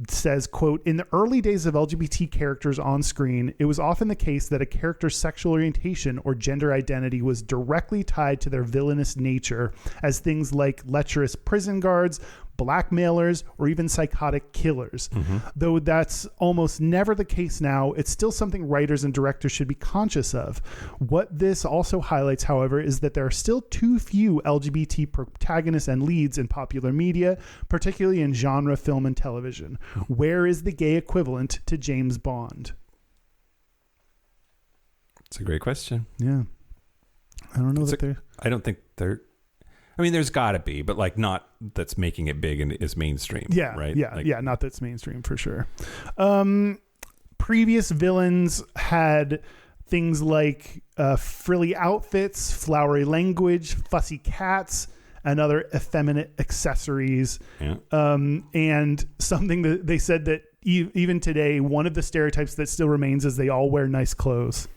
says, quote, "In the early days of LGBT characters on screen, it was often the case that a character's sexual orientation or gender identity was directly tied to their villainous nature, as things like lecherous prison guards, blackmailers, or even psychotic killers. Though that's almost never the case now, it's still something writers and directors should be conscious of. What this also highlights, however, is that there are still too few LGBT protagonists and leads in popular media, particularly in genre film and television. Where is the gay equivalent to James Bond?" It's a great question. Yeah. I don't know I don't think they're... I mean, there's got to be, but like not that's making it big and is mainstream. Yeah, right. Yeah, not that's mainstream for sure. Previous villains had things like frilly outfits, flowery language, fussy cats, and other effeminate accessories. Yeah. And something that they said that even today, one of the stereotypes that still remains is they all wear nice clothes.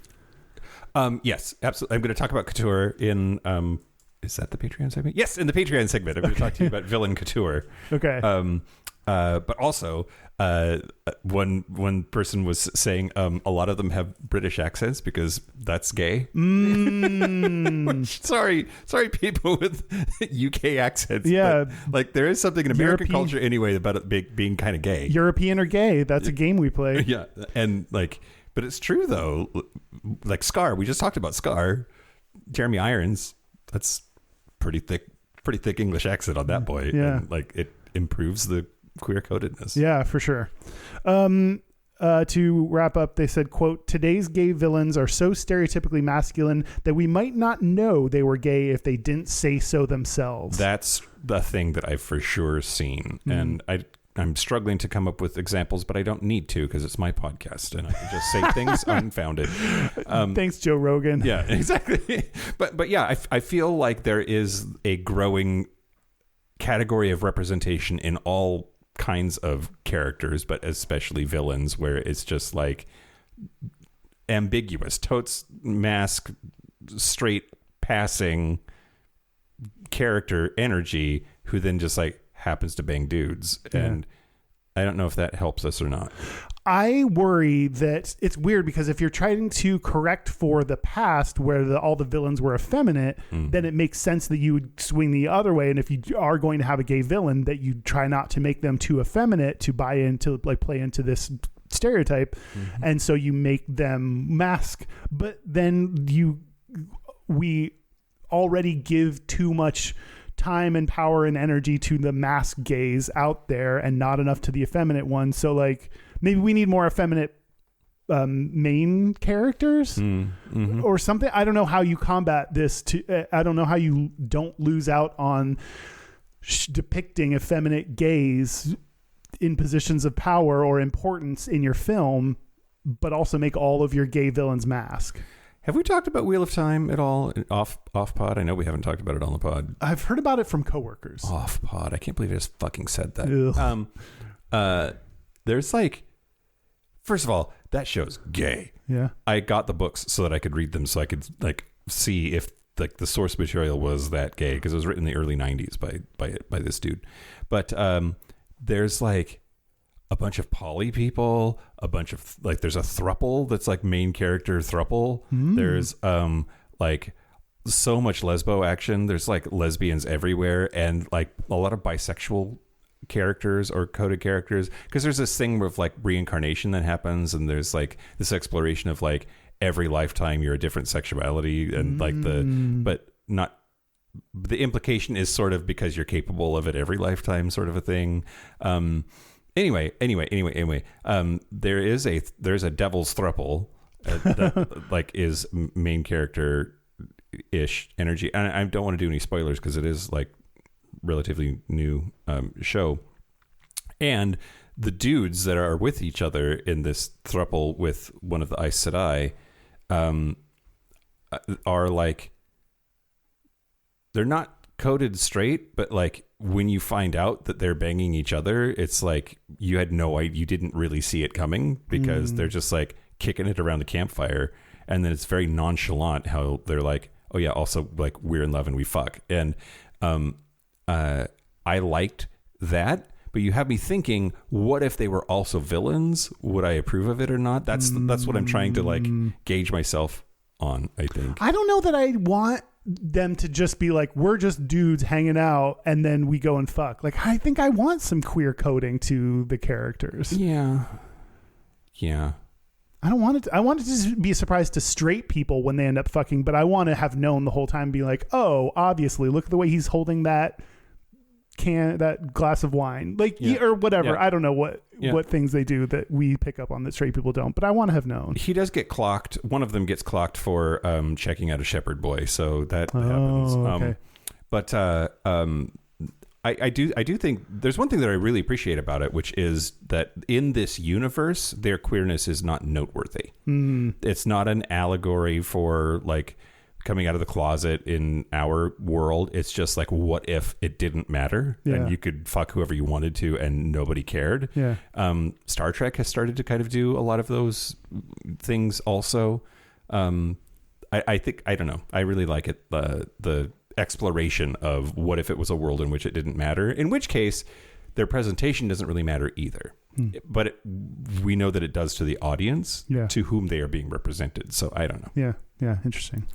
Yes, absolutely. I'm going to talk about couture in... Is that the Patreon segment? Yes, in the Patreon segment, I'm going to talk to you about villain couture. Okay. But also, one person was saying a lot of them have British accents because that's gay. sorry, people with UK accents. Yeah, but, like there is something in American culture anyway about it being kind of gay. European or gay. That's a game we play. Yeah, and like, but it's true though. Like Scar, we just talked about Scar. Jeremy Irons. That's pretty thick English accent on that boy. Yeah, and, like it improves the queer codedness. Yeah, for sure. To wrap up, they said, quote, today's gay villains are so stereotypically masculine that we might not know they were gay if they didn't say so themselves. That's the thing that I've for sure seen. And I'm struggling to come up with examples, but I don't need to because it's my podcast and I can just say things unfounded. Thanks, Joe Rogan. Yeah, exactly. But yeah, I feel like there is a growing category of representation in all kinds of characters, but especially villains, where it's just like ambiguous, totes mask, straight passing character energy who then just like happens to bang dudes. And I don't know if that helps us or not. I worry that it's weird because if you're trying to correct for the past where all the villains were effeminate, then it makes sense that you would swing the other way. And if you are going to have a gay villain, that you try not to make them too effeminate to buy into, like, play into this stereotype. And so you make them mask. But then we already give too much time and power and energy to the mask gays out there and not enough to the effeminate ones. So like, maybe we need more effeminate main characters or something. I don't know how you combat this. I don't know how you don't lose out on depicting effeminate gays in positions of power or importance in your film, but also make all of your gay villains mask. Have we talked about Wheel of Time at all off pod? I know we haven't talked about it on the pod. I've heard about it from coworkers. Off pod. I can't believe I just fucking said that. There's like, first of all, that show's gay. Yeah. I got the books so that I could read them so I could like see if like the source material was that gay, because it was written in the early 90s by this dude. But there's like a bunch of poly people, a bunch of like, there's a throuple that's like main character throuple. There's like so much lesbo action. There's like lesbians everywhere and like a lot of bisexual characters or coded characters, because there's this thing with like reincarnation that happens, and there's like this exploration of like every lifetime you're a different sexuality, and like but not the implication is sort of because you're capable of it every lifetime sort of a thing. Anyway, there's a devil's throuple that like is main character ish energy, and I don't want to do any spoilers because it is like relatively new show, and the dudes that are with each other in this throuple with one of the Aes Sedai are like, they're not coded straight, but like when you find out that they're banging each other, it's like you had no idea, you didn't really see it coming, because they're just like kicking it around the campfire, and then it's very nonchalant how they're like, oh yeah, also like we're in love and we fuck. And I liked that, but you have me thinking, what if they were also villains? Would I approve of it or not? That's what I'm trying to like gauge myself on, I think. I don't know that I want them to just be like, we're just dudes hanging out and then we go and fuck. Like, I think I want some queer coding to the characters. Yeah. I don't want it to, I want it to be a surprise to straight people when they end up fucking, but I want to have known the whole time, be like, oh, obviously, look at the way he's holding that glass of wine, like, or whatever. I don't know what things they do that we pick up on that straight people don't, but I want to have known. He does get clocked. One of them gets clocked for checking out a shepherd boy, so that happens. Okay. But I do think there's one thing that I really appreciate about it, which is that in this universe, their queerness is not noteworthy. It's not an allegory for like coming out of the closet in our world. It's just like, what if it didn't matter and you could fuck whoever you wanted to and nobody cared? Star Trek has started to kind of do a lot of those things also. I think, I don't know, I really like it, the exploration of what if it was a world in which it didn't matter, in which case their presentation doesn't really matter either. But we know that it does to the audience to whom they are being represented. So I don't know. Yeah. Interesting.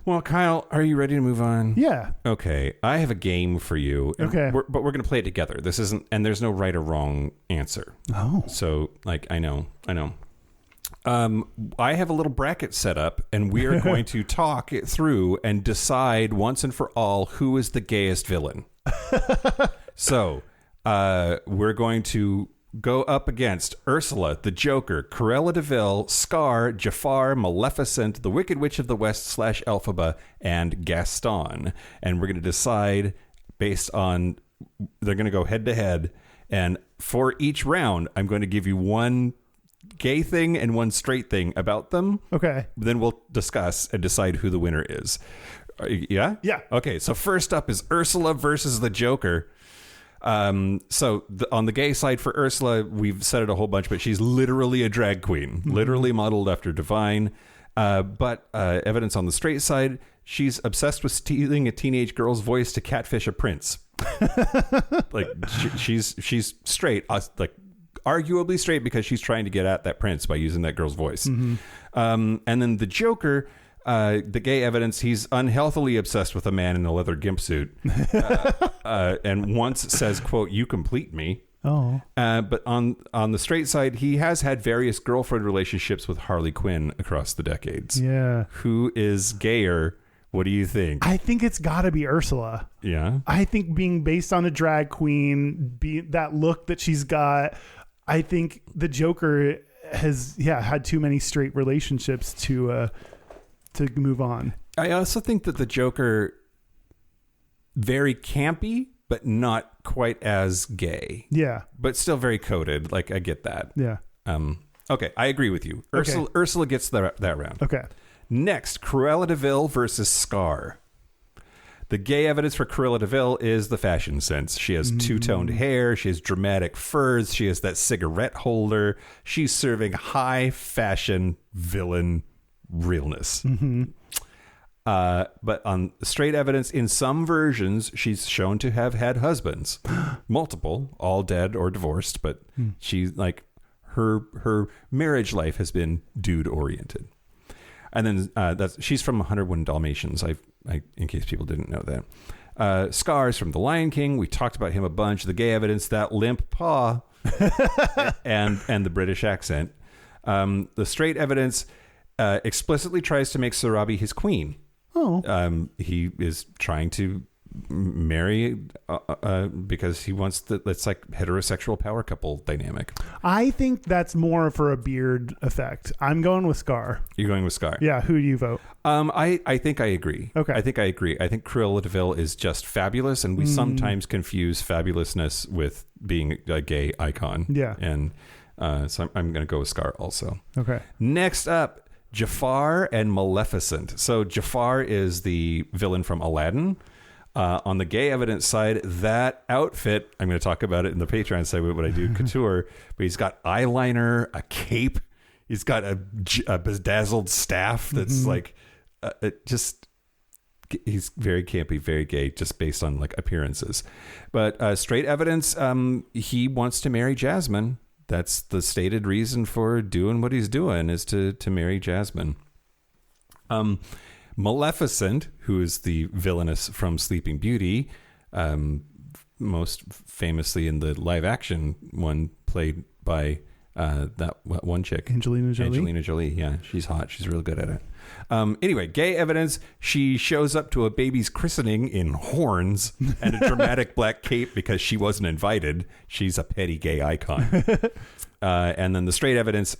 Well, Kyle, are you ready to move on? Yeah. Okay. I have a game for you. Okay. But we're going to play it together. This isn't, and there's no right or wrong answer. Oh. So like, I know. I have a little bracket set up, and we are going to talk it through and decide once and for all who is the gayest villain. So we're going to go up against Ursula, the Joker, Cruella de Vil, Scar, Jafar, Maleficent, the Wicked Witch of the West / Elphaba, and Gaston. And we're going to decide based on, they're going to go head to head. And for each round, I'm going to give you one gay thing and one straight thing about them. Okay. Then we'll discuss and decide who the winner is. Yeah? Yeah. Okay, so first up is Ursula versus the Joker. On the gay side for Ursula, we've said it a whole bunch, but she's literally a drag queen, literally modeled after Divine. But evidence on the straight side, she's obsessed with stealing a teenage girl's voice to catfish a prince. Like she's straight, like arguably straight, because she's trying to get at that prince by using that girl's voice. And then the Joker, the gay evidence, he's unhealthily obsessed with a man in a leather gimp suit, and once says, quote, "You complete me." Oh. But on the straight side, he has had various girlfriend relationships with Harley Quinn across the decades. Yeah. Who is gayer? What do you think? I think it's got to be Ursula. Yeah. I think being based on a drag queen, that look that she's got, I think the Joker has had too many straight relationships to move on. I also think that the Joker, very campy, but not quite as gay. Yeah. But still very coded. Like, I get that. Yeah. Okay, I agree with you. Ursula gets that round. Okay. Next, Cruella de Vil versus Scar. The gay evidence for Cruella de Vil is the fashion sense. She has two-toned hair. She has dramatic furs. She has that cigarette holder. She's serving high fashion villain realness. But on straight evidence, in some versions, she's shown to have had husbands, multiple, all dead or divorced. But she's like, her marriage life has been dude oriented. And then she's from 101 Dalmatians. In case people didn't know that. Scar's from The Lion King. We talked about him a bunch. The gay evidence, that limp paw, and the British accent. The straight evidence explicitly tries to make Sarabi his queen. Oh. He is trying to marry because he wants that's like heterosexual power couple dynamic. I think that's more for a beard effect. I'm going with Scar. You're going with Scar. Yeah. Who do you vote? I think I agree. Okay. I think I agree. I think Cruella de Vil is just fabulous, and we sometimes confuse fabulousness with being a gay icon. Yeah. And so I'm going to go with Scar also. Okay. Next up, Jafar and Maleficent. So Jafar is the villain from Aladdin. On the gay evidence side, that outfit, I'm going to talk about it in the Patreon segment when I do couture, but he's got eyeliner, a cape. He's got a bedazzled staff that's like, he's very campy, very gay, just based on like appearances. But straight evidence, he wants to marry Jasmine. That's the stated reason for doing what he's doing, is to marry Jasmine. Maleficent, who is the villainess from Sleeping Beauty, most famously in the live action one played by that one chick, Angelina Jolie. Yeah, she's hot. She's real good at it. Anyway, gay evidence. She shows up to a baby's christening in horns and a dramatic black cape because she wasn't invited. She's a petty gay icon. And then the straight evidence.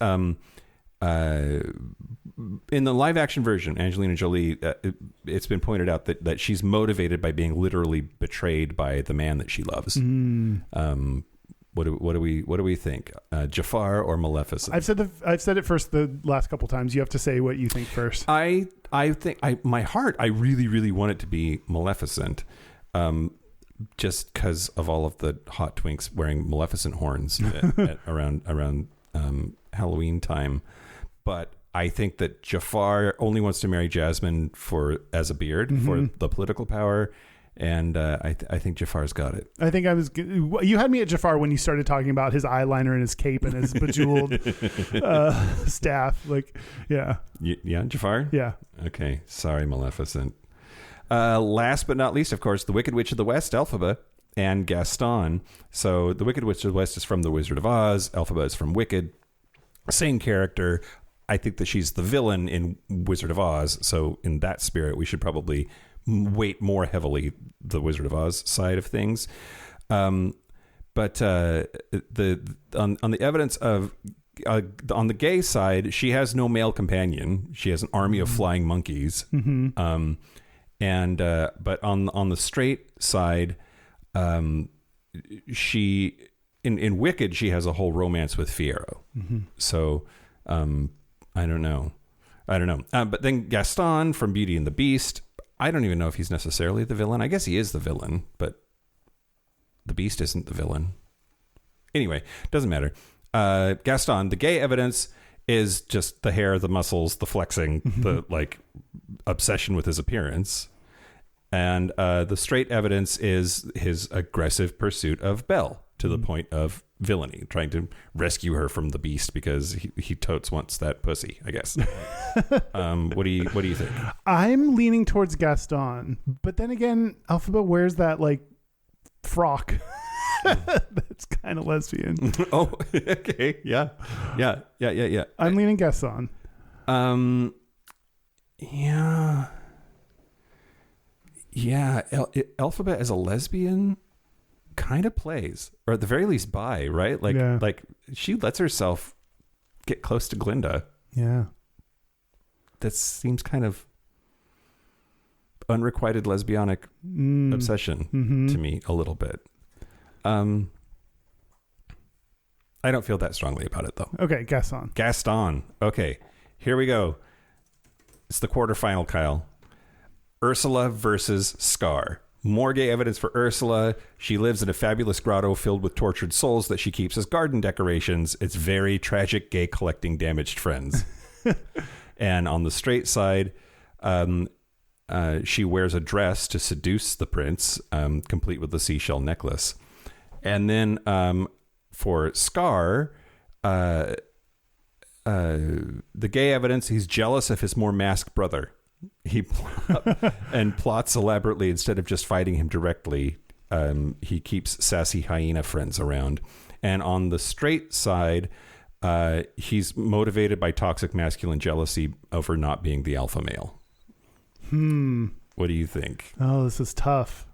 In the live action version, Angelina Jolie, it's been pointed out that she's motivated by being literally betrayed by the man that she loves. What do we think? Jafar or Maleficent? I've said it first the last couple times. You have to say what you think first. I think my heart, I really, really want it to be Maleficent, just because of all of the hot twinks wearing Maleficent horns around Halloween time. But I think that Jafar only wants to marry Jasmine as a beard for the political power, And I think Jafar's got it. I think you had me at Jafar when you started talking about his eyeliner and his cape and his bejeweled staff. Like, yeah. Yeah, Jafar? Yeah. Okay. Sorry, Maleficent. Last but not least, of course, the Wicked Witch of the West, Elphaba, and Gaston. So the Wicked Witch of the West is from The Wizard of Oz. Elphaba is from Wicked. Same character. I think that she's the villain in Wizard of Oz. So in that spirit, we should probably weight more heavily the Wizard of Oz side of things. But on the evidence of on the gay side, she has no male companion. She has an army of flying monkeys. Mm-hmm. But on the straight side, she in Wicked, she has a whole romance with Fiyero. Mm-hmm. So I don't know. But then Gaston from Beauty and the Beast, I don't even know if he's necessarily the villain. I guess he is the villain, but the Beast isn't the villain. Anyway, doesn't matter. Gaston, the gay evidence is just the hair, the muscles, the flexing, the like obsession with his appearance. And the straight evidence is his aggressive pursuit of Belle to the point of villainy, trying to rescue her from the Beast because he totes wants that pussy, I guess. What do you think? I'm leaning towards Gaston, but then again, Elphaba wears that like frock. That's kind of lesbian. Oh, okay. Yeah. I'm leaning Gaston. Yeah. Elphaba as a lesbian kind of plays, or at the very least bi, right? Like she lets herself get close to Glinda. Yeah. That seems kind of unrequited lesbianic obsession to me a little bit. I don't feel that strongly about it though. Okay, Gaston. Okay, here we go. It's the quarterfinal, Kyle. Ursula versus Scar. More gay evidence for Ursula. She lives in a fabulous grotto filled with tortured souls that she keeps as garden decorations. It's very tragic, gay collecting damaged friends. And on the straight side, she wears a dress to seduce the prince, complete with the seashell necklace. And then for Scar, the gay evidence, he's jealous of his more masked brother. He plots elaborately instead of just fighting him directly. He keeps sassy hyena friends around. And on the straight side, he's motivated by toxic masculine jealousy over not being the alpha male. What do you think? Oh, this is tough.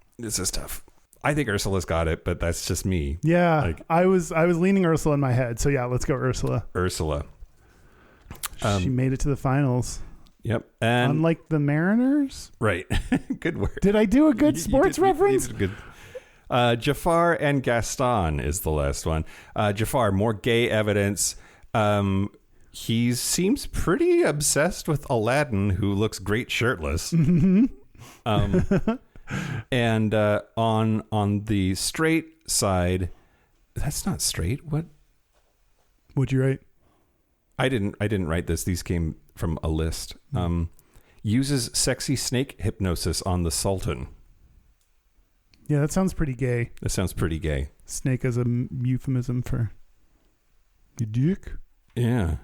I think Ursula's got it, but that's just me. Yeah, I was leaning Ursula in my head. So yeah, let's go Ursula. She made it to the finals. Yep. And unlike the Mariners? Right. Good word. Did I do a good sports reference? You did good. Jafar and Gaston is the last one. Jafar, more gay evidence. He seems pretty obsessed with Aladdin, who looks great shirtless. And on the straight side, that's not straight. What? What'd you write? I didn't write this. These came from a list. Uses sexy snake hypnosis on the Sultan. Yeah, that sounds pretty gay. Snake as a euphemism for your dick. Yeah.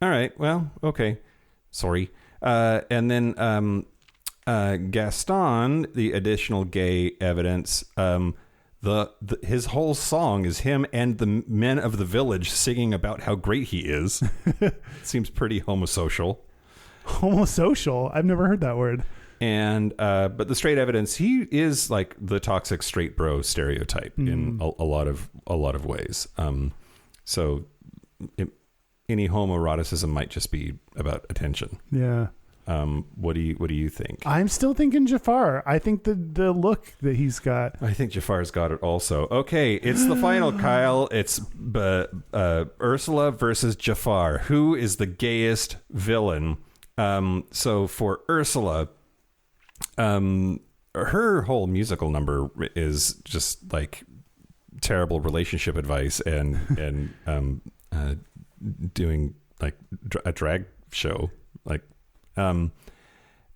All right. Well, okay. Sorry. And then Gaston, the additional gay evidence. His whole song is him and the men of the village singing about how great he is. Seems pretty homosocial. Homosocial? I've never heard that word. And but the straight evidence, he is like the toxic straight bro stereotype in a lot of ways. Any homoeroticism might just be about attention. Yeah. What do you think? I'm still thinking Jafar. I think the look that he's got. I think Jafar's got it also. Okay, it's the final, Kyle. It's Ursula versus Jafar. Who is the gayest villain? So for Ursula, her whole musical number is just like terrible relationship advice and doing like a drag show, like.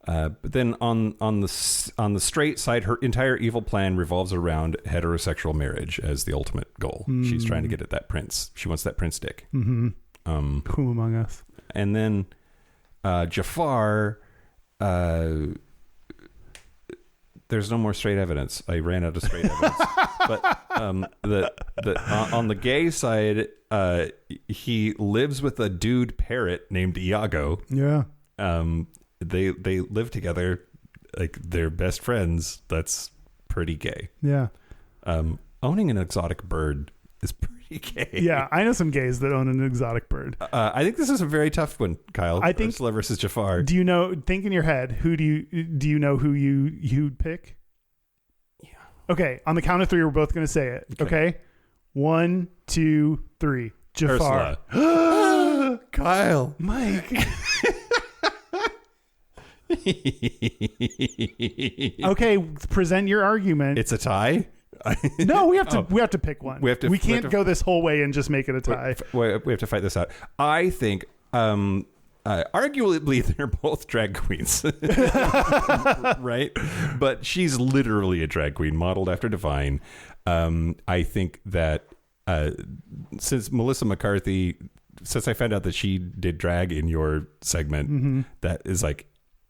But then on the straight side, her entire evil plan revolves around heterosexual marriage as the ultimate goal. She's trying to get at that prince. She wants that prince dick. Mm-hmm. Who among us? And then Jafar. There's no more straight evidence. I ran out of straight evidence. But on the gay side, he lives with a dude parrot named Iago. Yeah. They live together like they're best friends. That's pretty gay. Yeah. Owning an exotic bird is pretty gay. Yeah, I know some gays that own an exotic bird. I think this is a very tough one, Kyle. I think Ursula versus Jafar. Do you know? Think in your head. Do you know who you'd pick? Yeah. Okay. On the count of 3, we're both going to say it. Okay. 1, 2, 3. Jafar. Ursula. Kyle. Mike. Okay. Present your argument. It's a tie. No, we have to pick one. We can't go this whole way and just make it a tie. We have to fight this out. I think arguably they're both drag queens. Right? But she's literally a drag queen modeled after Divine. I think that since I found out that she did drag in your segment, that is like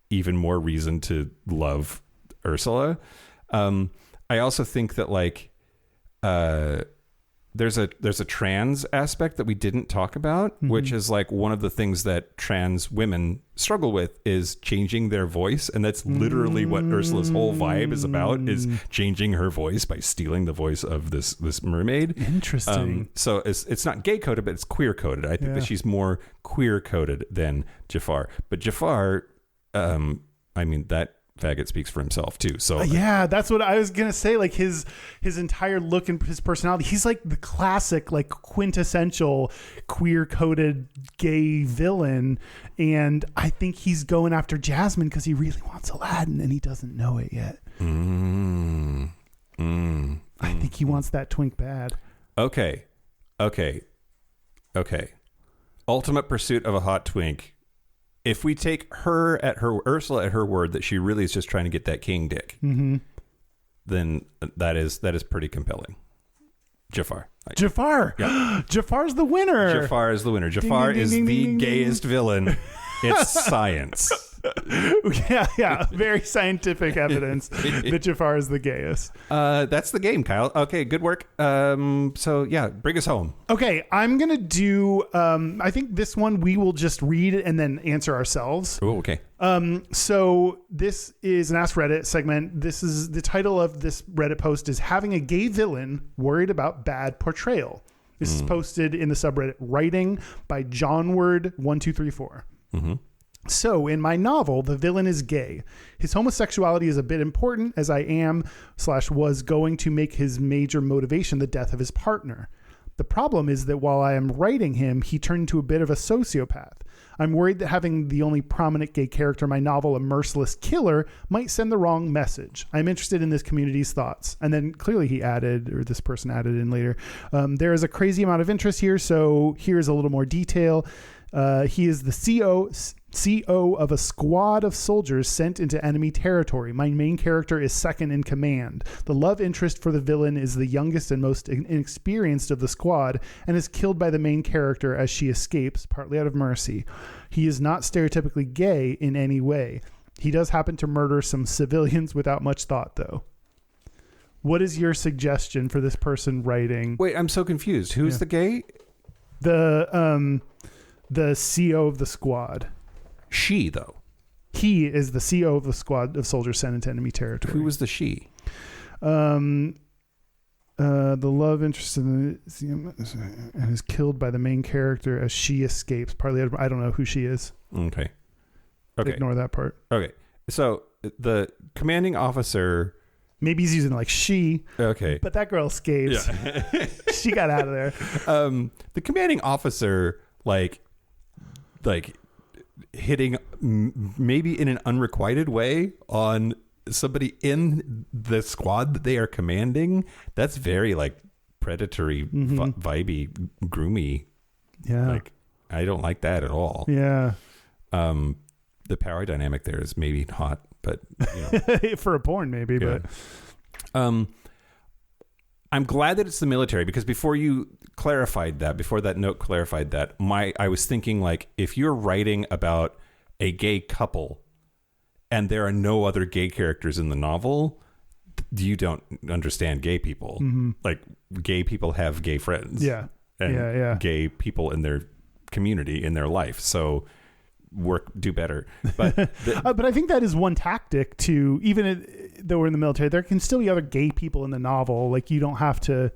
even more reason to love Ursula. I also think that like there's a trans aspect that we didn't talk about, which is like one of the things that trans women struggle with is changing their voice, and that's literally what Ursula's whole vibe is about, is changing her voice by stealing the voice of this mermaid. Interesting. So it's not gay coded, but it's queer coded. I think that she's more queer coded than Jafar. But Jafar, I mean, that faggot speaks for himself too. So yeah, that's what I was gonna say. Like his entire look and his personality, he's like the classic, like quintessential queer coded gay villain. And I think he's going after Jasmine because he really wants Aladdin and he doesn't know it yet. I think he wants that twink bad. Okay. Ultimate pursuit of a hot twink. If we take Ursula at her word that she really is just trying to get that king dick, then that is pretty compelling. Jafar. Yeah. Jafar's the winner. Jafar is the winner. Jafar is the gayest villain. It's science. Yeah. Very scientific evidence that Jafar is the gayest. That's the game, Kyle. Okay, good work. So yeah, bring us home. Okay, I'm going to do, I think this one we will just read and then answer ourselves. Oh, okay. So this is an Ask Reddit segment. This is the title of this Reddit post is Having a Gay Villain Worried About Bad Portrayal. This is posted in the subreddit Writing by Johnward1234. So, in my novel, the villain is gay. His homosexuality is a bit important as I was going to make his major motivation the death of his partner. The problem is that while I am writing him, he turned into a bit of a sociopath. I'm worried that having the only prominent gay character in my novel, a merciless killer, might send the wrong message. I'm interested in this community's thoughts. And then clearly he added, or this person added in later, there is a crazy amount of interest here, so here's a little more detail. He is the CO of a squad of soldiers sent into enemy territory. My main character is second in command. The love interest for the villain is the youngest and most inexperienced of the squad and is killed by the main character as she escapes, partly out of mercy. He is not stereotypically gay in any way. He does happen to murder some civilians without much thought, though. What is your suggestion for this person writing? Wait, I'm so confused. Who's the gay? The CO of the squad. She, though. He is the CO of the squad of soldiers sent into enemy territory. Who was the she? The love interest in and is killed by the main character as she escapes. Partly, I don't know who she is. Okay. Ignore that part. Okay. So the commanding officer. Maybe he's using like she. Okay. But that girl escapes. Yeah. She got out of there. The commanding officer, like hitting maybe in an unrequited way on somebody in the squad that they are commanding. That's very like predatory, vibey, groomy. Yeah. Like I don't like that at all. Yeah. the power dynamic there is maybe hot, but for a porn maybe, yeah. but I'm glad that it's the military, because before that note clarified that, I was thinking, like, if you're writing about a gay couple and there are no other gay characters in the novel, you don't understand gay people. Mm-hmm. Like, gay people have gay friends. Yeah. And gay people in their community, in their life. So do better. But but I think that is one tactic to, even though we're in the military, there can still be other gay people in the novel. Like, you don't have to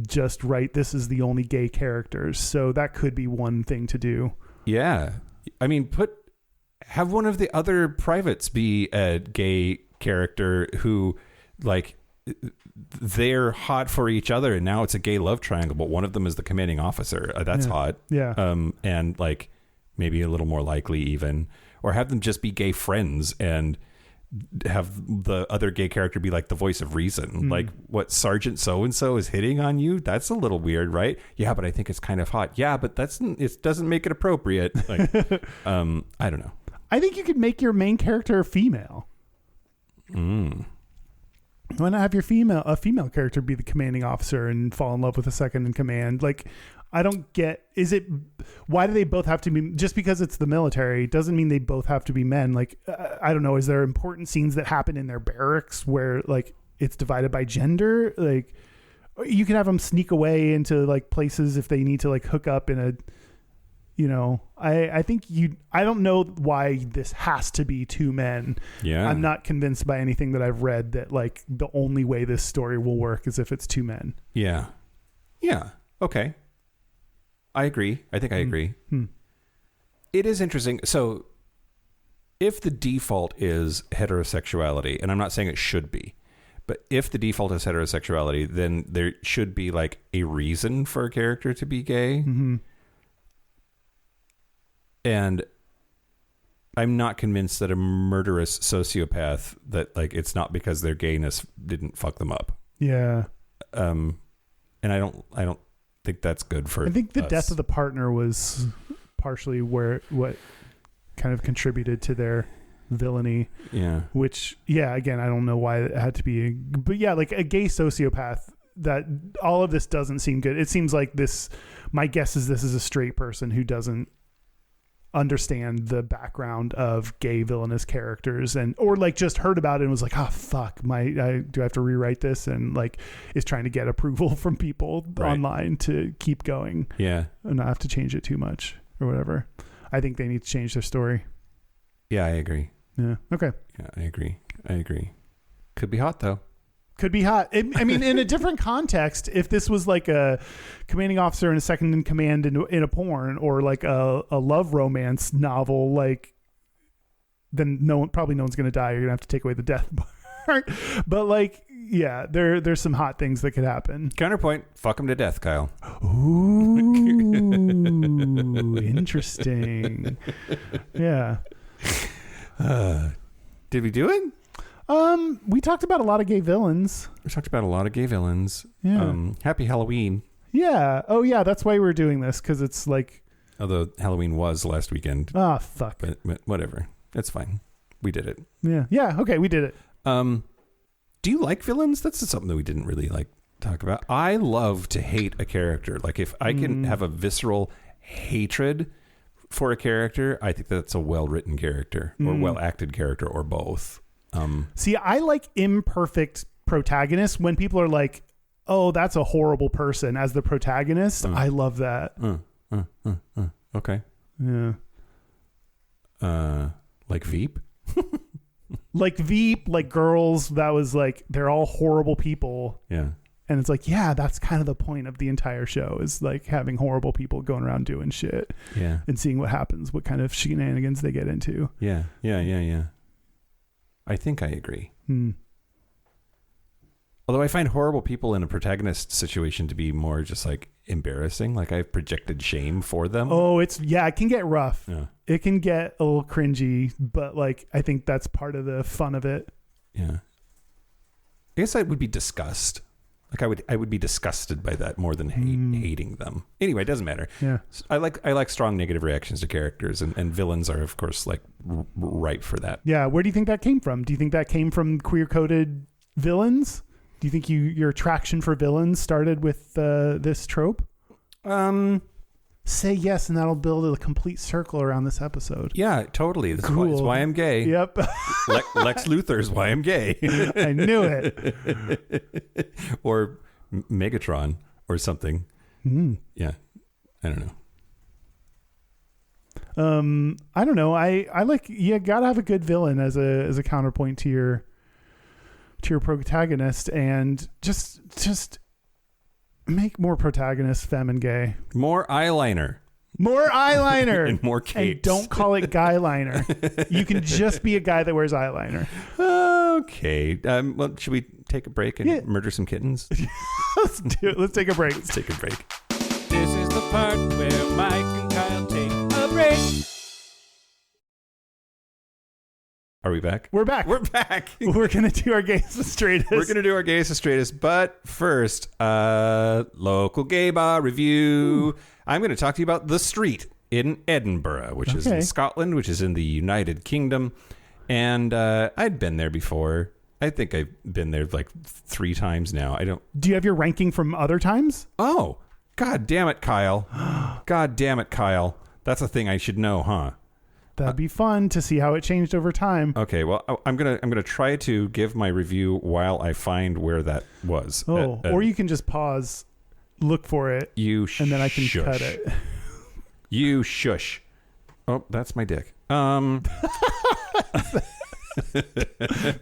just write, this is the only gay characters. So that could be one thing to do. Yeah. I mean, have one of the other privates be a gay character who, like, they're hot for each other, and now it's a gay love triangle, but one of them is the commanding officer. That's hot. Yeah. And, like, maybe a little more likely even, or have them just be gay friends and have the other gay character be like the voice of reason. Like, what, Sergeant so-and-so is hitting on you? That's a little weird, right? Yeah, but I think it's kind of hot. Yeah, but it doesn't make it appropriate. Like, I don't know. I think you could make your main character female. Why not have a female character be the commanding officer and fall in love with a second in command? Like, I don't get, why do they both have to be, just because it's the military doesn't mean they both have to be men. Like, I don't know. Is there important scenes that happen in their barracks where, like, it's divided by gender? Like, you can have them sneak away into, like, places if they need to, like, hook up in a, I think I don't know why this has to be two men. Yeah. I'm not convinced by anything that I've read that, like, the only way this story will work is if it's two men. Yeah. Yeah. Okay. I agree. I think I agree. It is interesting. So if the default is heterosexuality, and I'm not saying it should be, but if the default is heterosexuality, then there should be, like, a reason for a character to be gay. Mm-hmm. And I'm not convinced that a murderous sociopath, that, like, it's not because their gayness didn't fuck them up. Yeah. And I don't think that's good for I think the us. death of the partner was partially what kind of contributed to their villainy. Yeah. Which, yeah, again, I don't know why it had to be, but yeah, like a gay sociopath, that all of this doesn't seem good. It seems like my guess is this is a straight person who doesn't understand the background of gay villainous characters, or like just heard about it and was like, oh fuck, do I have to rewrite this, and like is trying to get approval from people online to keep going, and not have to change it too much or whatever. I think they need to change their story. Yeah, I agree. Yeah. Okay. Yeah, I agree. Could be hot though. Could be hot. I mean, in a different context, if this was like a commanding officer and a second in command in a porn, or like a love romance novel, like, then probably no one's going to die. You're going to have to take away the death part. But, like, yeah, there's some hot things that could happen. Counterpoint, fuck him to death, Kyle. Ooh, interesting. Yeah. Did we do it? We talked about a lot of gay villains. Yeah. Happy Halloween. Yeah. Oh, yeah. That's why we're doing this, because it's like... Although Halloween was last weekend. Ah, fuck. But whatever. That's fine. We did it. Yeah. Yeah. Okay, we did it. Do you like villains? That's something that we didn't really, like, talk about. I love to hate a character. Like, if I can have a visceral hatred for a character, I think that's a well-written character, or well-acted character, or both. See, I like imperfect protagonists. When people are like, oh, that's a horrible person as the protagonist, I love that. Okay. Yeah. Like Veep? Like Veep, like Girls, that was like, they're all horrible people. Yeah. And it's like, yeah, that's kind of the point of the entire show, is like having horrible people going around doing shit. Yeah. And seeing what happens, what kind of shenanigans they get into. Yeah. I think I agree. Although I find horrible people in a protagonist situation to be more just like embarrassing. Like, I've projected shame for them. Oh, it can get rough. Yeah. It can get a little cringy, but like, I think that's part of the fun of it. Yeah. I guess I would be disgust. Like I would be disgusted by that more than hating them. Anyway, it doesn't matter. Yeah. I like strong negative reactions to characters, and villains are of course like ripe for that. Yeah. Where do you think that came from? Do you think that came from queer-coded villains? Do you think your attraction for villains started with this trope? Say yes, and that'll build a complete circle around this episode. Yeah, totally. That's Cool. why I'm gay. Yep. Lex Luthor's why I'm gay. I knew it. Or Megatron or something. Yeah. I don't know. I don't know. I like, you gotta have a good villain as a counterpoint to your protagonist, and just make more protagonists femme and gay. More eyeliner. More eyeliner. And more capes. And don't call it guy liner. You can just be a guy that wears eyeliner. Okay. Well, should we take a break and murder some kittens? Let's do it. Let's take a break. Let's take a break. This is the part where Mike and Kyle take a break. Are we back? We're back. We're back. We're going to do our Gayest Straightest. We're going to do our Gayest Straightest, but first, local gay bar review. I'm going to talk to you about The Street in Edinburgh, which is in Scotland, which is in the United Kingdom. And I'd been there before. I think I've been there like 3 times now. Do you have your ranking from other times? Oh, God damn it, Kyle. God damn it, Kyle. That's a thing I should know, huh? That'd be fun to see how it changed over time. Okay, well, I'm gonna try to give my review while I find where that was. Or you can just pause, look for it, and then I can cut it. You shush. Oh, that's my dick. Glad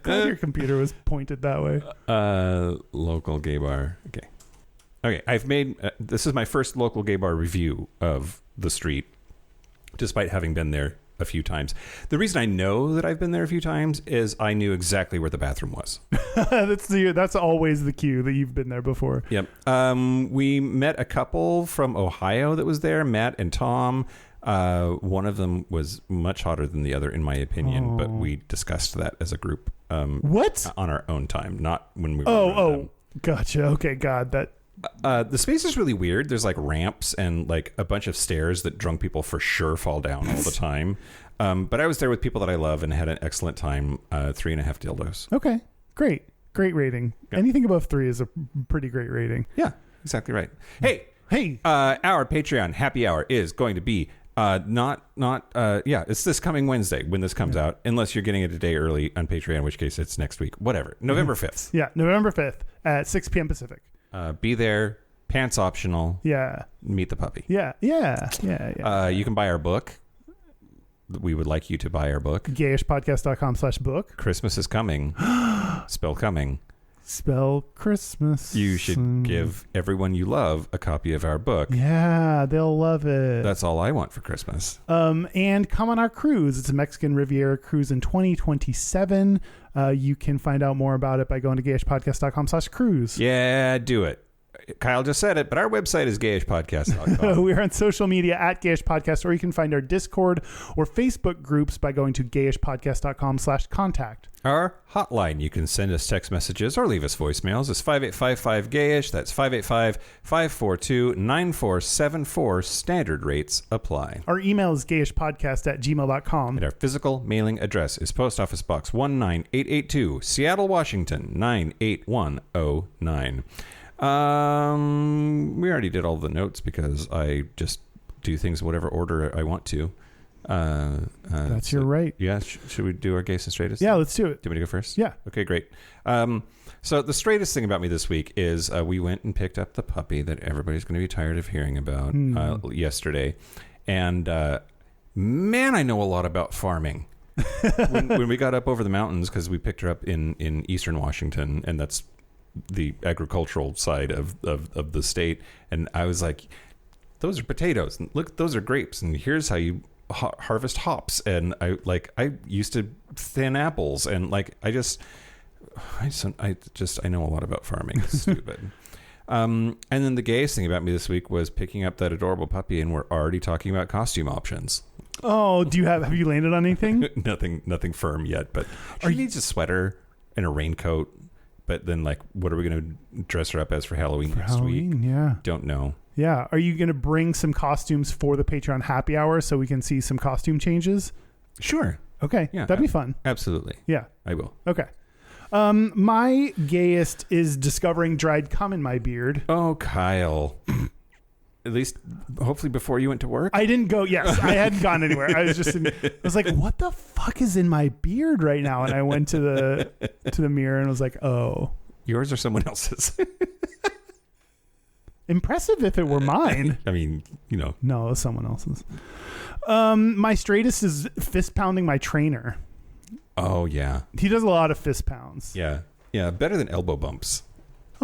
your computer was pointed that way. Local gay bar. Okay. I've made this is my first local gay bar review of The Street, despite having been there a few times. The reason I know that I've been there a few times is I knew exactly where the bathroom was. That's always the cue that you've been there before. Yep. We met a couple from Ohio that was there, Matt and Tom. One of them was much hotter than the other, in my opinion, but we discussed that as a group. What? On our own time, not when we were them. Gotcha. Okay, God, that... The space is really weird. There's like ramps and like a bunch of stairs that drunk people for sure fall down all the time. But I was there with people that I love and had an excellent time. 3.5 dildos. Okay, great rating. Yeah. Anything above 3 is a pretty great rating. Yeah, exactly right. Hey, our Patreon happy hour is going to be it's this coming Wednesday when this comes out, unless you're getting it a day early on Patreon, in which case it's next week. Whatever, November 5th. Yeah, November 5th at 6 p.m. Pacific. Be there, pants optional. Yeah. Meet the puppy. Yeah. You can buy our book. We would like you to buy our book. Gayishpodcast.com/book. Christmas is coming. Spell coming. Spell Christmas. You should give everyone you love a copy of our book. Yeah, they'll love it. That's all I want for Christmas. And come on our cruise. It's a Mexican Riviera cruise in 2027. You can find out more about it by going to gayishpodcast.com/cruise. Yeah, do it. Kyle just said it, but our website is gayishpodcast.com. We're on social media at Gayish Podcast, or you can find our Discord or Facebook groups by going to gayishpodcast.com/contact. Our hotline, you can send us text messages or leave us voicemails, is 585-5-GAYISH. That's 585-542-9474. Standard rates apply. Our email is gayishpodcast@gmail.com. And our physical mailing address is Post Office Box 19882, Seattle, Washington, 98109. We already did all the notes because I just do things in whatever order I want to. That's your right. Yeah. Should we do our Gayest and Straightest? Yeah, let's do it. Do you want me to go first? Yeah. Okay, great. So the straightest thing about me this week is we went and picked up the puppy that everybody's going to be tired of hearing about yesterday. And man, I know a lot about farming. when we got up over the mountains, because we picked her up in eastern Washington, and that's the agricultural side of the state, and I was like, those are potatoes, and look, those are grapes, and here's how you harvest hops. And I used to thin apples, and like I know a lot about farming. It's stupid. And then the gayest thing about me this week was picking up that adorable puppy, and we're already talking about costume options. Oh, have you landed on anything? Nothing firm yet, but she needs a sweater and a raincoat. But then, like, what are we going to dress her up as for Halloween next week? Yeah. Don't know. Yeah. Are you going to bring some costumes for the Patreon happy hour so we can see some costume changes? Sure. Okay. Yeah. That'd be fun. Absolutely. Yeah. I will. Okay. My gayest is discovering dried cum in my beard. Oh, Kyle. At least, hopefully, before you went to work. I didn't go. Yes, I hadn't gone anywhere. I was like, "What the fuck is in my beard right now?" And I went to the mirror and was like, "Oh, yours or someone else's?" Impressive if it were mine. I mean, No, it was someone else's. My straightest is fist pounding my trainer. Oh yeah. He does a lot of fist pounds. Yeah. Better than elbow bumps.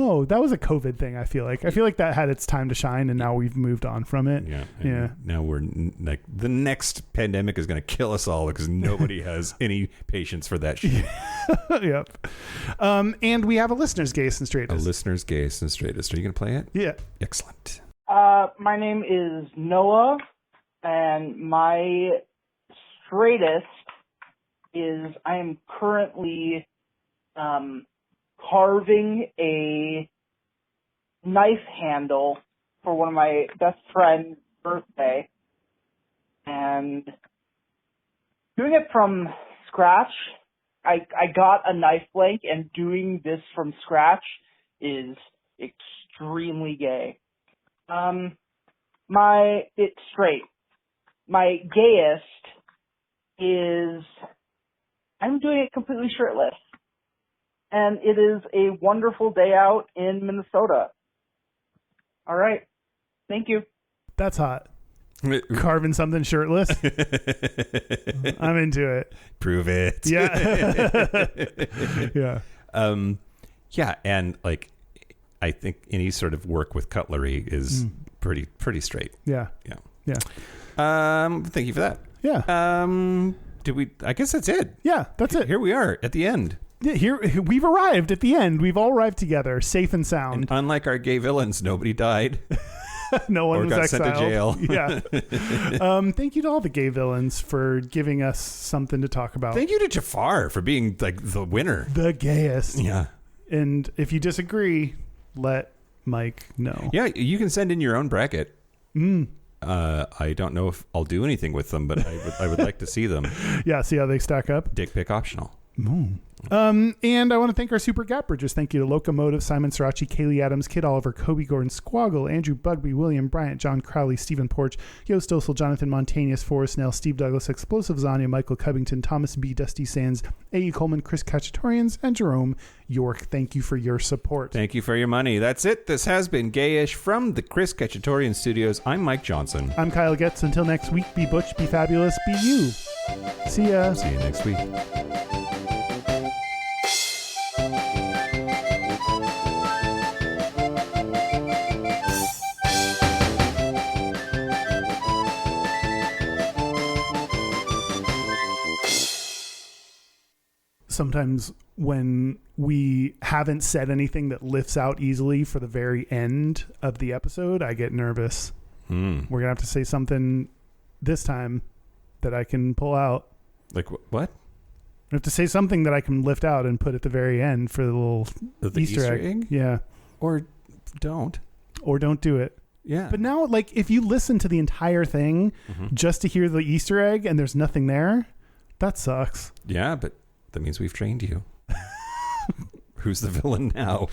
Oh, that was a COVID thing. I feel like that had its time to shine, and now we've moved on from it. Yeah. Yeah. Now we're like the next pandemic is going to kill us all because nobody has any patience for that shit. Yep. And we have a listener's gayest and straightest. A listener's gayest and straightest. Are you going to play it? Yeah. Excellent. My name is Noah, and my straightest is I am currently carving a knife handle for one of my best friend's birthday, and doing it from scratch. I got a knife blank, and doing this from scratch is extremely gay. It's straight. My gayest is I'm doing it completely shirtless. And it is a wonderful day out in Minnesota. All right. Thank you. That's hot. Carving something shirtless. I'm into it. Prove it. Yeah. Yeah. Yeah, and like I think any sort of work with cutlery is pretty straight. Yeah. Yeah. Thank you for that. Yeah. I guess that's it. Yeah, that's it. Here we are at the end. Yeah, here we've arrived at the end. We've all arrived together, safe and sound. And unlike our gay villains, nobody died. No one or was got exiled. sent to jail. Yeah. Thank you to all the gay villains for giving us something to talk about. Thank you to Jafar for being like the winner. The gayest. Yeah. And if you disagree, let Mike know. Yeah, you can send in your own bracket. I don't know if I'll do anything with them, but I would like to see them. Yeah, see how they stack up. Dick pic optional. And I want to thank our super gap bridgers. Thank you to Locomotive, Simon Srirachi, Kaylee Adams, Kid Oliver, Kobe Gordon, Squoggle, Andrew Bugby, William Bryant, John Crowley, Stephen Porch, Yo Stossel, Jonathan Montanius, Forrest Nell, Steve Douglas, Explosive Zania, Michael Covington, Thomas B, Dusty Sands, A.E. Coleman, Chris Cacciatorians, and Jerome York. Thank you for your support. Thank you for your money. That's it. This has been Gayish from the Chris Cacciatorian Studios. I'm Mike Johnson. I'm Kyle Getz. Until next week, be butch, be fabulous, be you. See ya. See you next week. Sometimes when we haven't said anything that lifts out easily for the very end of the episode, I get nervous. We're going to have to say something this time that I can pull out. Like what? I have to say something that I can lift out and put at the very end for the little Easter egg. Yeah. Or don't. Or don't do it. Yeah. But now, like, if you listen to the entire thing just to hear the Easter egg and there's nothing there, that sucks. Yeah, but that means we've trained you. Who's the villain now?